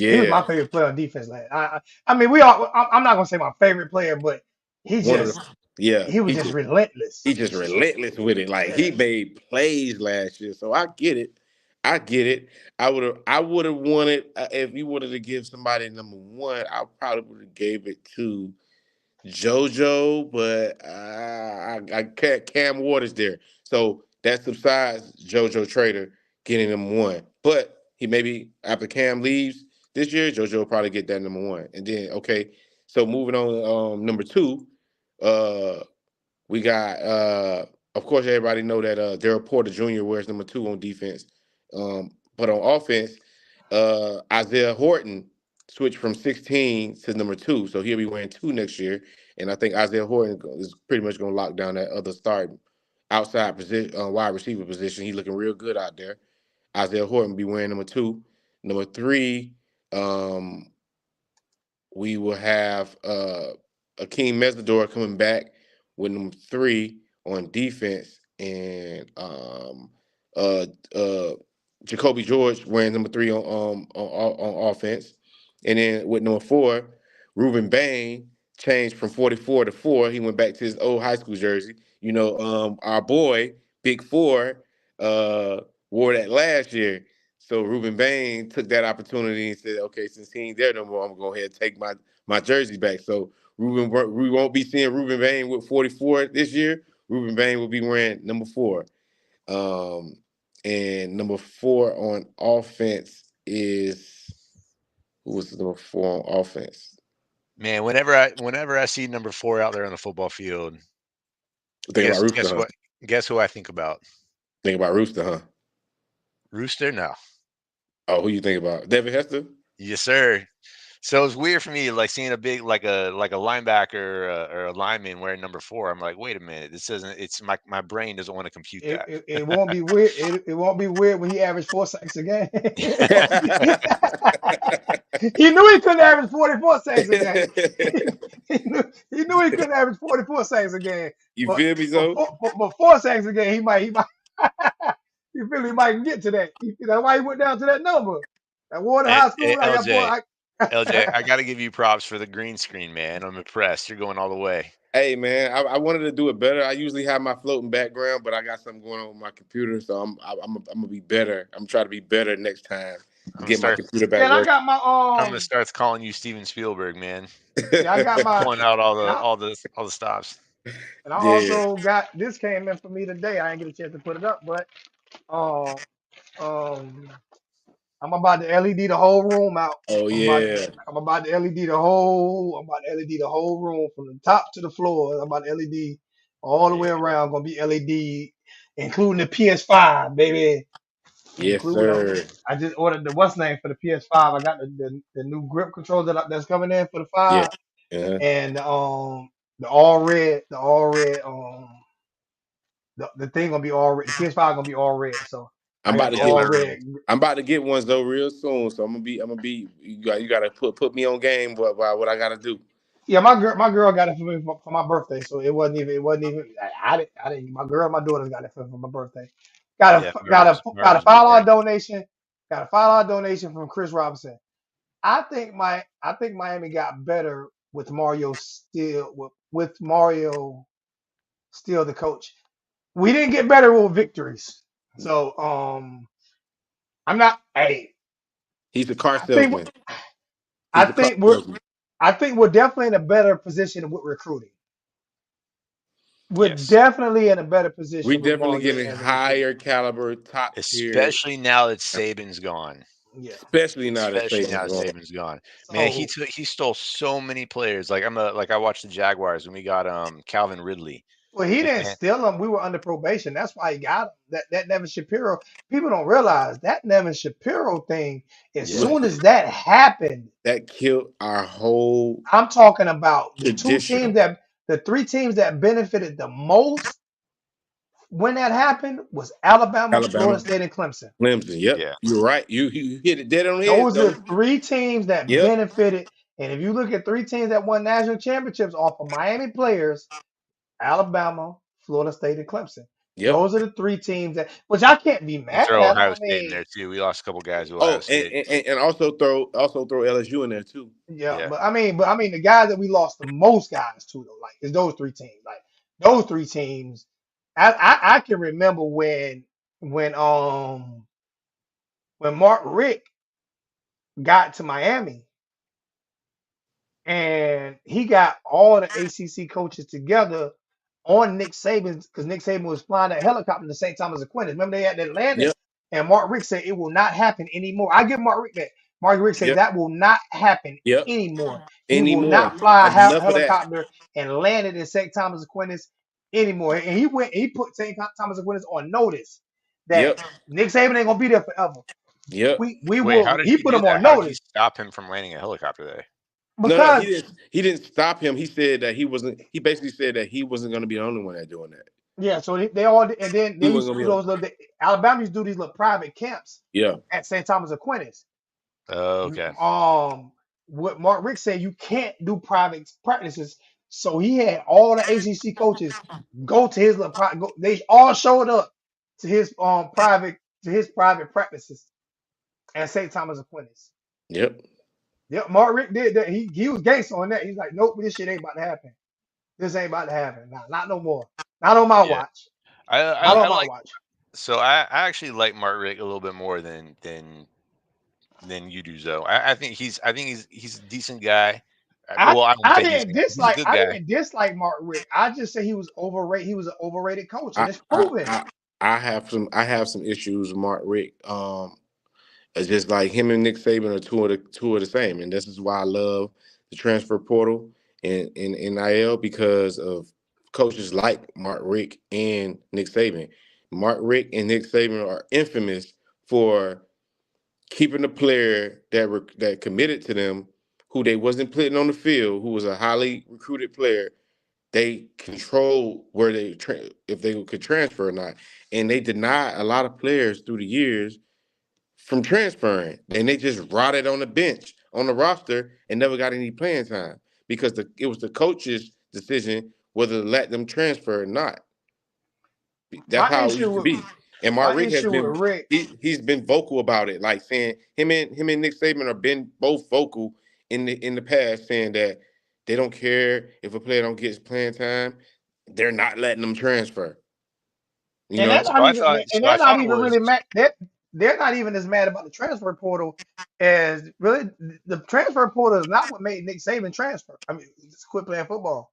Speaker 1: He was
Speaker 3: Yeah,
Speaker 1: my favorite player on defense last. I mean, we all. I'm not gonna say my favorite player, but he
Speaker 3: one of
Speaker 1: just
Speaker 3: the yeah.
Speaker 1: he was just relentless.
Speaker 3: He just relentless with it. Like
Speaker 1: Yeah.
Speaker 3: he made plays last year, so I get it. I get it. I would have wanted if you wanted to give somebody number one, I probably would have gave it to JoJo, but I can't. Cam Waters there, so that subsides JoJo Trader getting number one. But he maybe after Cam leaves this year, JoJo will probably get that number one, and then okay. So moving on, number two. Uh, we got of course everybody know that Daryl Porter Jr. wears number two on defense. But on offense, Isaiah Horton switched from 16 to number two. So he'll be wearing two next year. And I think Isaiah Horton is pretty much gonna lock down that other start outside position, wide receiver position. He's looking real good out there. Isaiah Horton be wearing number two. Number three, um, we will have Akeem Mesidor coming back with number three on defense, and uh, uh, Jacoby George wearing number three on offense, and then with number four, Ruben Bain changed from 44 to four. He went back to his old high school jersey. Our boy Big Four wore that last year. So Ruben Bain took that opportunity and said, "Okay, since he ain't there no more, I'm gonna go ahead and take my jersey back." So we won't be seeing Ruben Bain with 44 this year. Ruben Bain will be wearing number four. Um, and number four on offense is who was number four on offense?
Speaker 2: Man, whenever I see number 4 out there on the football field,
Speaker 3: Think about Rooster,
Speaker 2: guess
Speaker 3: huh?
Speaker 2: what? Guess who I think about?
Speaker 3: Think about Rooster, huh?
Speaker 2: Rooster? No.
Speaker 3: Oh, who you think about? Devin Hester?
Speaker 2: Yes, sir. So it's weird for me, like seeing a big, like a linebacker or a lineman wearing number 4. I'm like, wait a minute, this doesn't. It's my brain doesn't want to compute that.
Speaker 1: It won't be weird. It won't be weird when he averaged 4 sacks a game. He knew he couldn't average 44 sacks a game. He knew he couldn't average 44 sacks a game.
Speaker 3: You
Speaker 1: But
Speaker 3: feel me, Zoe?
Speaker 1: 4 sacks a game, he might you feel he might get to that. That's why he went down to that number. At Warden
Speaker 2: And,
Speaker 1: High School, I got boy.
Speaker 2: LJ, LJ, I got to give you props for the green screen, man. I'm impressed. You're going all the way.
Speaker 3: Hey man, I wanted to do it better. I usually have my floating background, but I got something going on with my computer, so I'm gonna be better. I'm trying to be better next time to
Speaker 2: I'm gonna
Speaker 3: get my
Speaker 2: start.
Speaker 3: computer
Speaker 1: Yeah,
Speaker 3: back
Speaker 1: and I
Speaker 3: working.
Speaker 1: got my
Speaker 2: I'm gonna start calling you Steven Spielberg, man.
Speaker 1: yeah, I got my
Speaker 2: Pulling out all
Speaker 1: and
Speaker 2: the
Speaker 1: I
Speaker 2: all the all the stops.
Speaker 1: and I
Speaker 3: Yeah.
Speaker 1: also got this came in for me today. I didn't get a chance to put it up, but um um I'm about to LED the whole room out.
Speaker 3: Oh
Speaker 1: I'm about
Speaker 3: yeah.
Speaker 1: I'm about to LED the whole I'm about to LED the whole room from the top to the floor. I'm about to LED all the way
Speaker 2: Yeah,
Speaker 1: around. Gonna be LED, including the PS5, baby.
Speaker 3: Yes,
Speaker 1: Including them.
Speaker 3: sir.
Speaker 1: I just ordered the what's name for the PS5. I got the new grip controller that's coming in for the
Speaker 3: Yeah.
Speaker 1: five,
Speaker 3: Uh-huh.
Speaker 1: and the thing gonna be all red. The PS5 gonna be all red. So
Speaker 3: I'm
Speaker 1: I
Speaker 3: about
Speaker 1: got
Speaker 3: to
Speaker 1: the
Speaker 2: yeah,
Speaker 3: get
Speaker 2: my
Speaker 1: all
Speaker 2: room.
Speaker 1: red.
Speaker 3: I'm about to get one though real soon. So I'm gonna be you gotta put me on game what I gotta do.
Speaker 1: Yeah, my girl got it for me for my birthday, so it wasn't even I didn't my girl, my daughters got it for my birthday. Got
Speaker 2: Yeah,
Speaker 1: a
Speaker 2: my
Speaker 1: got
Speaker 2: room's
Speaker 1: a got a
Speaker 2: big.
Speaker 1: $5 donation, got a $5 donation from Chris Robinson. I think Miami got better with Mario still with Mario still the coach. We didn't get better with victories. So I'm not. Hey,
Speaker 3: He's a car
Speaker 1: I think
Speaker 3: salesman.
Speaker 1: I
Speaker 3: He's a car
Speaker 1: think we're
Speaker 3: salesman.
Speaker 1: I think we're definitely in a better position with recruiting. We're
Speaker 2: Yes,
Speaker 1: definitely in a better
Speaker 3: We
Speaker 1: position with
Speaker 3: definitely
Speaker 1: Mario
Speaker 3: getting
Speaker 1: as a recruiter.
Speaker 3: higher caliber, top tier,
Speaker 2: especially now that Saban's gone.
Speaker 1: Yeah.
Speaker 3: especially now that
Speaker 2: Especially now
Speaker 3: Saban's
Speaker 2: that
Speaker 3: gone.
Speaker 2: Saban's gone. Man,
Speaker 1: So
Speaker 2: he stole so many players. Like I watched the Jaguars when we got Calvin Ridley.
Speaker 1: well, he
Speaker 2: Like
Speaker 1: didn't
Speaker 2: man,
Speaker 1: steal him. We were under probation. That's why he got him. That Nevin Shapiro. People don't realize that Nevin Shapiro thing. As
Speaker 2: yeah.
Speaker 1: soon as that happened,
Speaker 3: That killed our whole
Speaker 1: I'm talking about
Speaker 3: tradition.
Speaker 1: the three teams that benefited the most when that happened was Alabama,
Speaker 3: Alabama,
Speaker 1: Florida State, and Clemson.
Speaker 3: Clemson. Yep,
Speaker 2: Yeah.
Speaker 3: you're right. You hit it dead on the head,
Speaker 1: Those are
Speaker 3: though.
Speaker 1: the three teams that
Speaker 3: Yep,
Speaker 1: benefited. And if you look at three teams that won national championships off of Miami players, Alabama, Florida State, and Clemson.
Speaker 3: yep.
Speaker 1: Those are the three teams that, which I can't be
Speaker 2: You
Speaker 1: mad
Speaker 2: throw
Speaker 1: at them.
Speaker 2: Ohio
Speaker 1: I
Speaker 2: State in
Speaker 1: mean,
Speaker 2: there too. We lost a couple guys to Ohio
Speaker 3: Oh,
Speaker 2: State.
Speaker 3: and also throw LSU in there too.
Speaker 1: yeah,
Speaker 2: Yeah.
Speaker 1: but I mean, the guys that we lost the most guys to though, like, is those three teams. Like those three teams, I can remember when um when Mark Rick got to Miami and he got all the ACC coaches together on Nick Saban because Nick Saban was flying that helicopter the same time as Aquinas. Remember they had that landing,
Speaker 3: Yep,
Speaker 1: and Mark Rick said it will not happen anymore. I give Mark Rick that. Mark Rick said
Speaker 3: yep,
Speaker 1: that will not happen
Speaker 3: yep.
Speaker 1: anymore. He will
Speaker 3: Anymore.
Speaker 1: not fly a
Speaker 3: Enough of that.
Speaker 1: helicopter and land it in St. Thomas Aquinas anymore. And he put St. Thomas Aquinas on notice that
Speaker 3: Yep,
Speaker 1: Nick Saban ain't gonna be there forever.
Speaker 3: yep.
Speaker 1: We
Speaker 2: Wait,
Speaker 1: will.
Speaker 2: how did
Speaker 1: He
Speaker 2: he
Speaker 1: put
Speaker 2: do
Speaker 1: him on
Speaker 2: that? How did he
Speaker 1: notice
Speaker 2: stop him from landing a helicopter there?
Speaker 3: No, he
Speaker 1: because
Speaker 3: didn't. He didn't stop him. He said that he wasn't. He basically said that he wasn't going to be the only one that doing that.
Speaker 1: yeah, so they all and then
Speaker 3: He
Speaker 1: they
Speaker 3: wasn't
Speaker 1: used to
Speaker 3: going
Speaker 1: do
Speaker 3: to be.
Speaker 1: those little Alabama used to do these little private camps
Speaker 3: Yeah,
Speaker 1: at St. Thomas Aquinas.
Speaker 2: Oh, okay.
Speaker 1: What Mark Rick said you can't do private practices, so he had all the ACC coaches go to his little go, they all showed up to his private practices at St. Thomas Aquinas.
Speaker 3: yep.
Speaker 1: Yep, Mark Rick did that. He was gangster on that. He's like, nope, this shit ain't about to happen. This ain't about to happen. Nah, not no more. Not on my
Speaker 2: Yeah.
Speaker 1: watch. Not
Speaker 2: I
Speaker 1: on my
Speaker 2: like
Speaker 1: watch.
Speaker 2: so I actually like Mark Rick a little bit more than you do, Zoe. I think he's a decent guy.
Speaker 1: I
Speaker 2: Well, I won't say decent. He's a good
Speaker 1: I
Speaker 2: guy.
Speaker 1: didn't dislike Mark Rick. I just say he was overrated. He was an overrated coach, and
Speaker 3: I,
Speaker 1: it's
Speaker 3: I
Speaker 1: proven.
Speaker 3: I I have some issues with Mark Rick. It's just like him and Nick Saban are two of the same, and this is why I love the transfer portal and NIL because of coaches like Mark Rick and Nick Saban. Mark Rick and Nick Saban are infamous for keeping a player that committed to them, who they wasn't putting on the field, who was a highly recruited player. They control where if they could transfer or not, and they denied a lot of players through the years from transferring, and they just rotted on the bench on the roster and never got any playing time because it was the coach's decision whether to let them transfer or not. That's
Speaker 1: My
Speaker 3: how it
Speaker 1: issue
Speaker 3: used to
Speaker 1: with
Speaker 3: be. And Mark
Speaker 1: my
Speaker 3: Rick has
Speaker 1: issue with
Speaker 3: been
Speaker 1: Rick,
Speaker 3: he's been vocal about it, like saying him and Nick Saban have been both vocal in the past, saying that they don't care if a player don't get playing time, they're not letting them transfer. You
Speaker 1: and
Speaker 3: know,
Speaker 2: So I
Speaker 1: they're not
Speaker 2: thought it
Speaker 1: even
Speaker 2: was
Speaker 1: really mad. They're not even as mad about the transfer portal as really the transfer portal is not what made Nick Saban transfer. I mean, just quit playing football.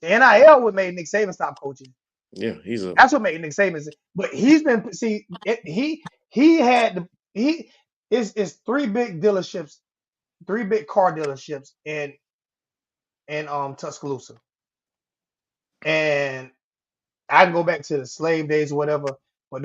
Speaker 1: The NIL what made Nick Saban stop coaching.
Speaker 3: yeah, he's a
Speaker 1: That's what made Nick Saban. But he's been he had the he is three big car dealerships in Tuscaloosa, and I can go back to the slave days or whatever. But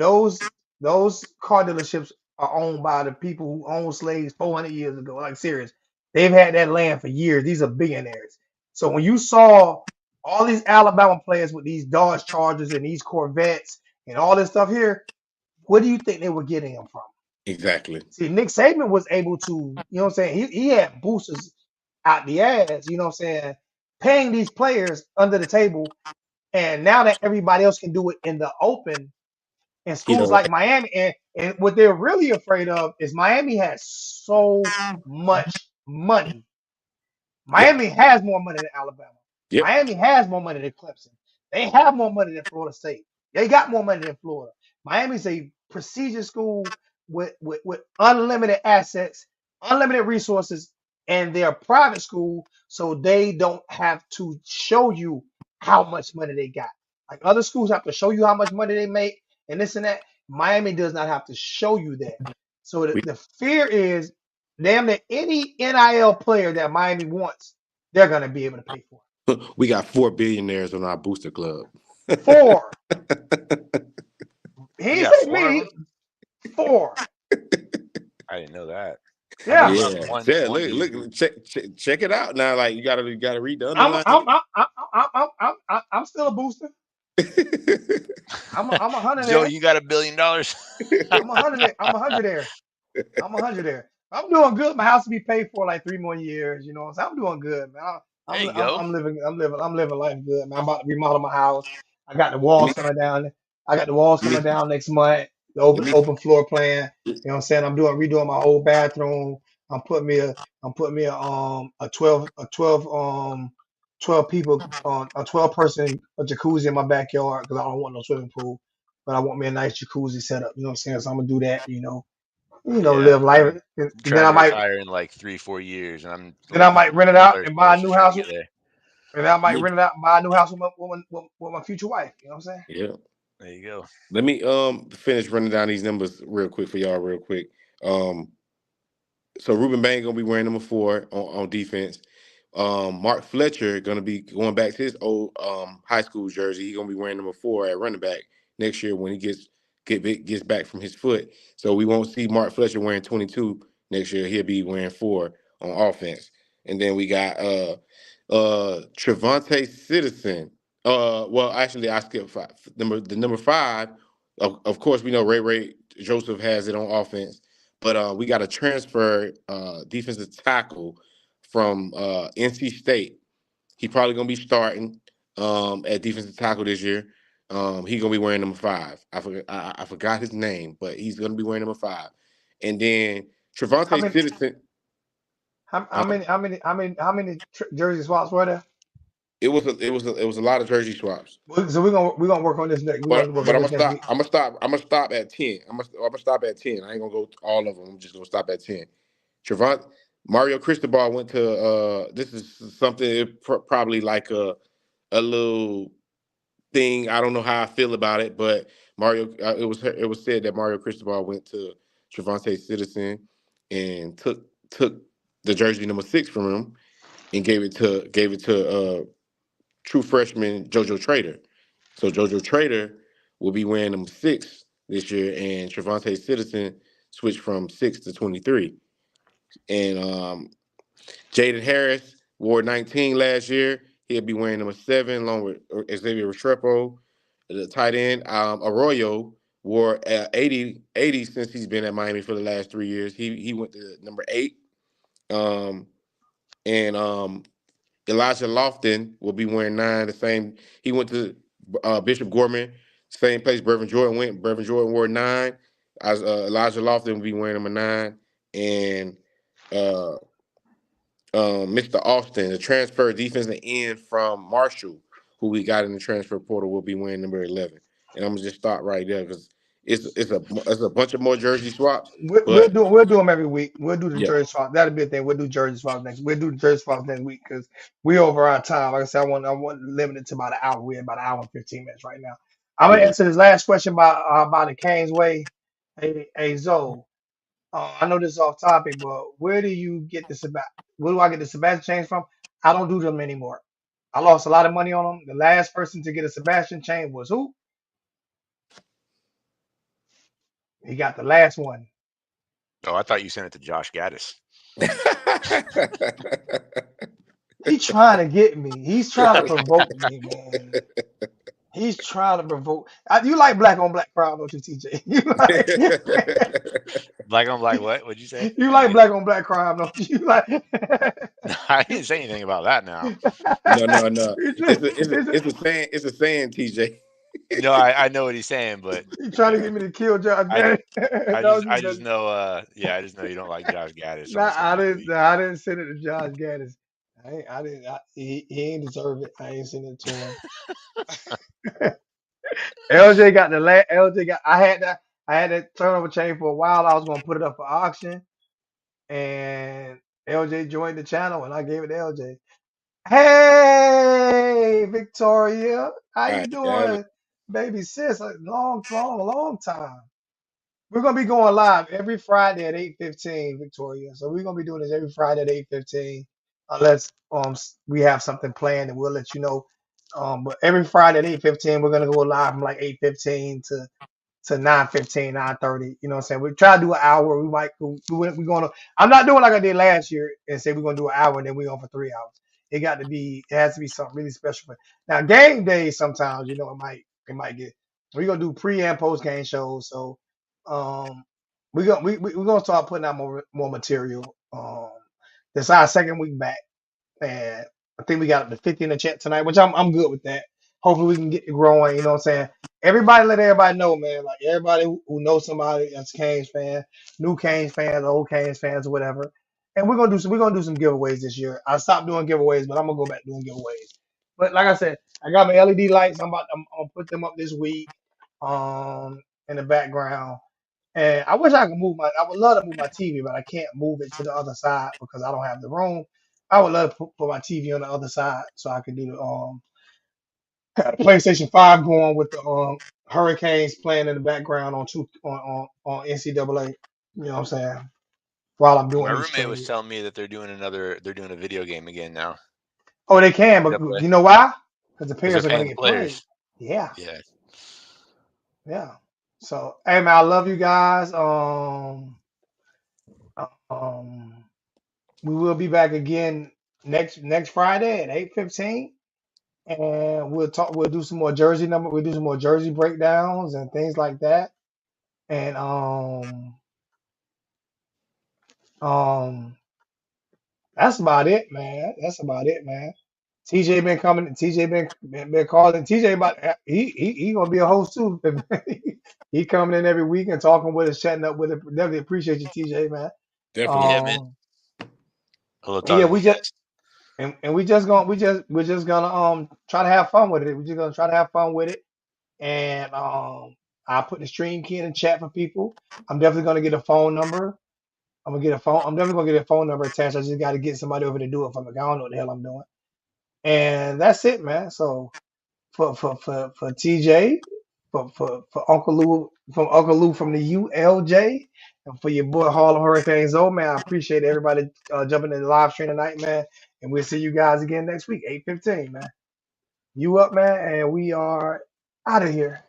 Speaker 1: those car dealerships are owned by the people who owned slaves 400 years ago. Like serious, they've had that land for years. These are billionaires. So when you saw all these Alabama players with these Dodge Chargers and these Corvettes and all this stuff here, where do you think they were getting them from?
Speaker 3: exactly.
Speaker 1: See, Nick Saban was able to, you know what I'm saying? He had boosters out the ass, you know what I'm saying? Paying these players under the table. And now that everybody else can do it in the open, And
Speaker 3: You
Speaker 1: schools
Speaker 3: know,
Speaker 1: like Miami, and what they're really afraid of is Miami has so much money.
Speaker 3: yep,
Speaker 1: Miami has more money than Alabama.
Speaker 3: yep.
Speaker 1: Miami has more money than Clemson. They have more money than Florida State. They got more money than Florida. Miami's a prestigious school with unlimited assets, unlimited resources, and they're a private school, so they don't have to show you how much money they got. Like other schools have to show you how much money they make and this and that. Miami does not have to show you that. So
Speaker 3: We
Speaker 1: the fear is damn near any NIL player that Miami wants, they're gonna be able to pay for.
Speaker 3: we got 4 billionaires on our booster club.
Speaker 1: Four. He
Speaker 2: We
Speaker 1: ain't
Speaker 2: got
Speaker 1: say
Speaker 2: 4 of them.
Speaker 1: me. Four.
Speaker 2: I didn't know that. I knew
Speaker 1: Yeah.
Speaker 2: about
Speaker 3: Yeah,
Speaker 2: one
Speaker 3: yeah.
Speaker 2: one dude who.
Speaker 3: Check it out now. Like you gotta read the
Speaker 1: I'm
Speaker 3: underlying.
Speaker 1: I'm I'm I'm I'm still a booster. I'm a hundred
Speaker 2: Joe,
Speaker 1: there.
Speaker 2: you got $1 billion.
Speaker 1: I'm a hundred there. I'm a hundred there. I'm a hundred there. I'm doing good. My house will be paid for like 3 more years. You know, so I'm doing good, man.
Speaker 2: There you go.
Speaker 1: I'm living life good, man. I'm about to remodel my house. I got the walls coming down. I got the walls
Speaker 3: let
Speaker 1: coming
Speaker 3: me
Speaker 1: down next month. The
Speaker 3: let me
Speaker 1: open floor plan. You know what I'm saying? I'm redoing my old bathroom. I'm putting me a I'm putting me a 12 people on a 12 person jacuzzi in my backyard because I don't want no swimming pool, but I want me a nice jacuzzi set up. You know what I'm saying? So I'm gonna do that.
Speaker 2: Yeah,
Speaker 1: Live life. And
Speaker 2: I'm
Speaker 1: then
Speaker 2: trying
Speaker 1: I
Speaker 2: to
Speaker 1: might
Speaker 2: retire in like 3-4 years, and I'm
Speaker 1: then I
Speaker 2: looking
Speaker 1: might
Speaker 2: for
Speaker 1: rent it out
Speaker 2: another
Speaker 1: and buy a
Speaker 2: source
Speaker 1: new
Speaker 2: of trying to
Speaker 1: house.
Speaker 2: get there.
Speaker 1: And I might
Speaker 3: let
Speaker 1: rent it out and buy a new house with my future wife. You know what I'm saying?
Speaker 3: yeah.
Speaker 2: There you go.
Speaker 3: Let me finish running down these numbers real quick for y'all, real quick. Um, so Ruben Bain gonna be wearing number 4 on defense. Mark Fletcher gonna be going back to his old high school jersey. He's gonna be wearing number 4 at running back next year when he gets back from his foot. So we won't see Mark Fletcher wearing 22 next year. He'll be wearing 4 on offense. And then we got Trevante Citizen. Well, actually, I skipped five. Number 5. Of course, we know Ray Joseph has it on offense, but we got a transfer defensive tackle from NC State. He probably gonna be starting at defensive tackle this year. He's gonna be wearing number 5. I forgot his name, but he's gonna be wearing number 5. And then
Speaker 1: How
Speaker 3: Trevante
Speaker 1: many
Speaker 3: Citizen.
Speaker 1: how many jersey swaps were there?
Speaker 3: It was a lot of jersey swaps.
Speaker 1: So we're gonna work on this next. We're gonna
Speaker 3: But
Speaker 1: work
Speaker 3: but
Speaker 1: on
Speaker 3: I'm
Speaker 1: this
Speaker 3: gonna
Speaker 1: next
Speaker 3: stop.
Speaker 1: week.
Speaker 3: I'm gonna stop. I'm gonna stop at 10. I'm gonna stop at 10. I ain't gonna go to all of them. I'm just gonna stop at 10. Trevant Mario Cristobal went to. This is something probably like a little thing. I don't know how I feel about it, but Mario. It was said that Mario Cristobal went to Trevante Citizen and took the jersey number 6 from him and gave it to true freshman JoJo Trader. So JoJo Trader will be wearing number 6 this year, and Trevante Citizen switched from 6 to 23. And Jaden Harris wore 19 last year. He'll be wearing number 7 along with Xavier Restrepo, the tight end. Arroyo wore 80 since he's been at Miami for the last 3 years. He went to number 8. Um, and Elijah Lofton will be wearing 9. The same. He went to Bishop Gorman, same place Brevin Jordan went. Brevin Jordan wore 9. As Elijah Lofton will be wearing number 9, and uh, Mr. Austin, the transfer defensive end from Marshall, who we got in the transfer portal, will be wearing number 11. And I'm gonna just stop right there because it's a bunch of more jersey swaps. But
Speaker 1: We'll do them every week. We'll do the
Speaker 3: yeah,
Speaker 1: jersey swap. That'll be a thing. We'll do jersey swaps next. We'll do the jersey swaps next week because we over our time. Like I said, I want to limit it to about an hour. We're about an hour and 15 minutes right now. I'm gonna
Speaker 3: yeah.
Speaker 1: answer this last question about the Canes way. Hey Zoe, I know this is off topic, but where do you get the where do I get the Sebastian chains from? I don't do them anymore. I lost a lot of money on them. The last person to get a Sebastian chain was who? He got the last one.
Speaker 2: Oh, I thought you sent it to Josh Gaddis.
Speaker 1: He trying to get me. He's trying to provoke me, man. He's trying to provoke. You like black on black crime, don't you, TJ? You like
Speaker 2: Black on black, what? What'd you say?
Speaker 1: you
Speaker 2: I
Speaker 1: like
Speaker 2: didn't.
Speaker 1: black on black crime, don't you? You like
Speaker 2: I didn't say anything about that. Now,
Speaker 3: No, no, no.
Speaker 1: It's
Speaker 3: It's
Speaker 1: just-
Speaker 3: a, it's a,
Speaker 1: it's
Speaker 3: it's a saying. It's a saying, TJ.
Speaker 2: No, I know what he's saying, but
Speaker 1: You trying to
Speaker 2: yeah,
Speaker 1: get me to kill Josh
Speaker 2: I
Speaker 1: Gaddis? That was you,
Speaker 2: I just
Speaker 1: brother.
Speaker 2: know yeah, I just know you don't like Josh Gaddis on
Speaker 1: Nah,
Speaker 2: some league.
Speaker 1: I didn't send it to Josh Gaddis. I didn't. He ain't deserve it. I ain't send it to him. LJ got the last. LJ got. I had that turnover chain for a while. I was gonna put it up for auction, and LJ joined the channel, and I gave it to LJ. Hey, Victoria, how you
Speaker 3: God damn it.
Speaker 1: doing, baby sis? A long time. We're gonna be going live every Friday at 8:15, Victoria. So we're gonna be doing this every Friday at 8:15, unless we have something planned, and we'll let you know. But every Friday at 8:15, we're gonna go live from like 8:15 to 9:15, 9:30. You know what I'm saying? We try to do an hour. We're gonna. I'm not doing like I did last year and say we're gonna do an hour and then we're on for 3 hours. It has to be something really special. Now game days sometimes, it might get. We're gonna do pre and post game shows. So um we're gonna start putting out more material. This is our second week back. And I think we got up to 50 in the chat tonight, which I'm good with that. Hopefully we can get it growing, you know what I'm saying? Everybody let everybody know, man. Like everybody who knows somebody that's a Canes fan, new Canes fans, old Canes fans, or whatever. And we're gonna do some giveaways this year. I stopped doing giveaways, but I'm gonna go back doing giveaways. But like I said, I got my LED lights. I'm gonna put them up this week in the background. And I wish I could I would love to move my TV, but I can't move it to the other side because I don't have the room. I would love to put my TV on the other side so I could do the have the PlayStation 5 going with the Hurricanes playing in the background on NCAA. You know what I'm saying? While I'm
Speaker 2: My
Speaker 1: doing these
Speaker 2: roommate was
Speaker 1: streams.
Speaker 2: telling me that they're doing a video game again now.
Speaker 1: Oh, they can, but
Speaker 2: Double A.
Speaker 1: you know why? Because the
Speaker 2: Because they're
Speaker 1: players are gonna
Speaker 2: paying the
Speaker 1: get played.
Speaker 2: players.
Speaker 1: Yeah,
Speaker 2: Yeah.
Speaker 1: yeah. So hey man, I love you guys. Um we will be back again next Friday at 8:15. And we'll do some more jersey breakdowns and things like that. And um that's about it, man. That's about it, man. TJ been coming. TJ been calling. TJ about he gonna be a host too. He coming in every week and talking with us, chatting up with us. Definitely appreciate you, TJ, man.
Speaker 3: Definitely.
Speaker 2: Yeah, man.
Speaker 1: Um,
Speaker 2: I love
Speaker 1: and yeah,
Speaker 2: talking to you guys.
Speaker 1: we're just gonna try to have fun with it. We're just gonna try to have fun with it. And I'll put the stream key in the chat for people. I'm definitely gonna get a phone number. I'm definitely gonna get a phone number attached. I just got to get somebody over to do it for me. I don't know what the hell I'm doing. And that's it, man. So for TJ, for Uncle Lou from the ULJ, and for your boy Harlem Hurricanes. Oh man, I appreciate everybody jumping in the live stream tonight, man. And we'll see you guys again next week, 8:15, man. You up, man, and we are out of here.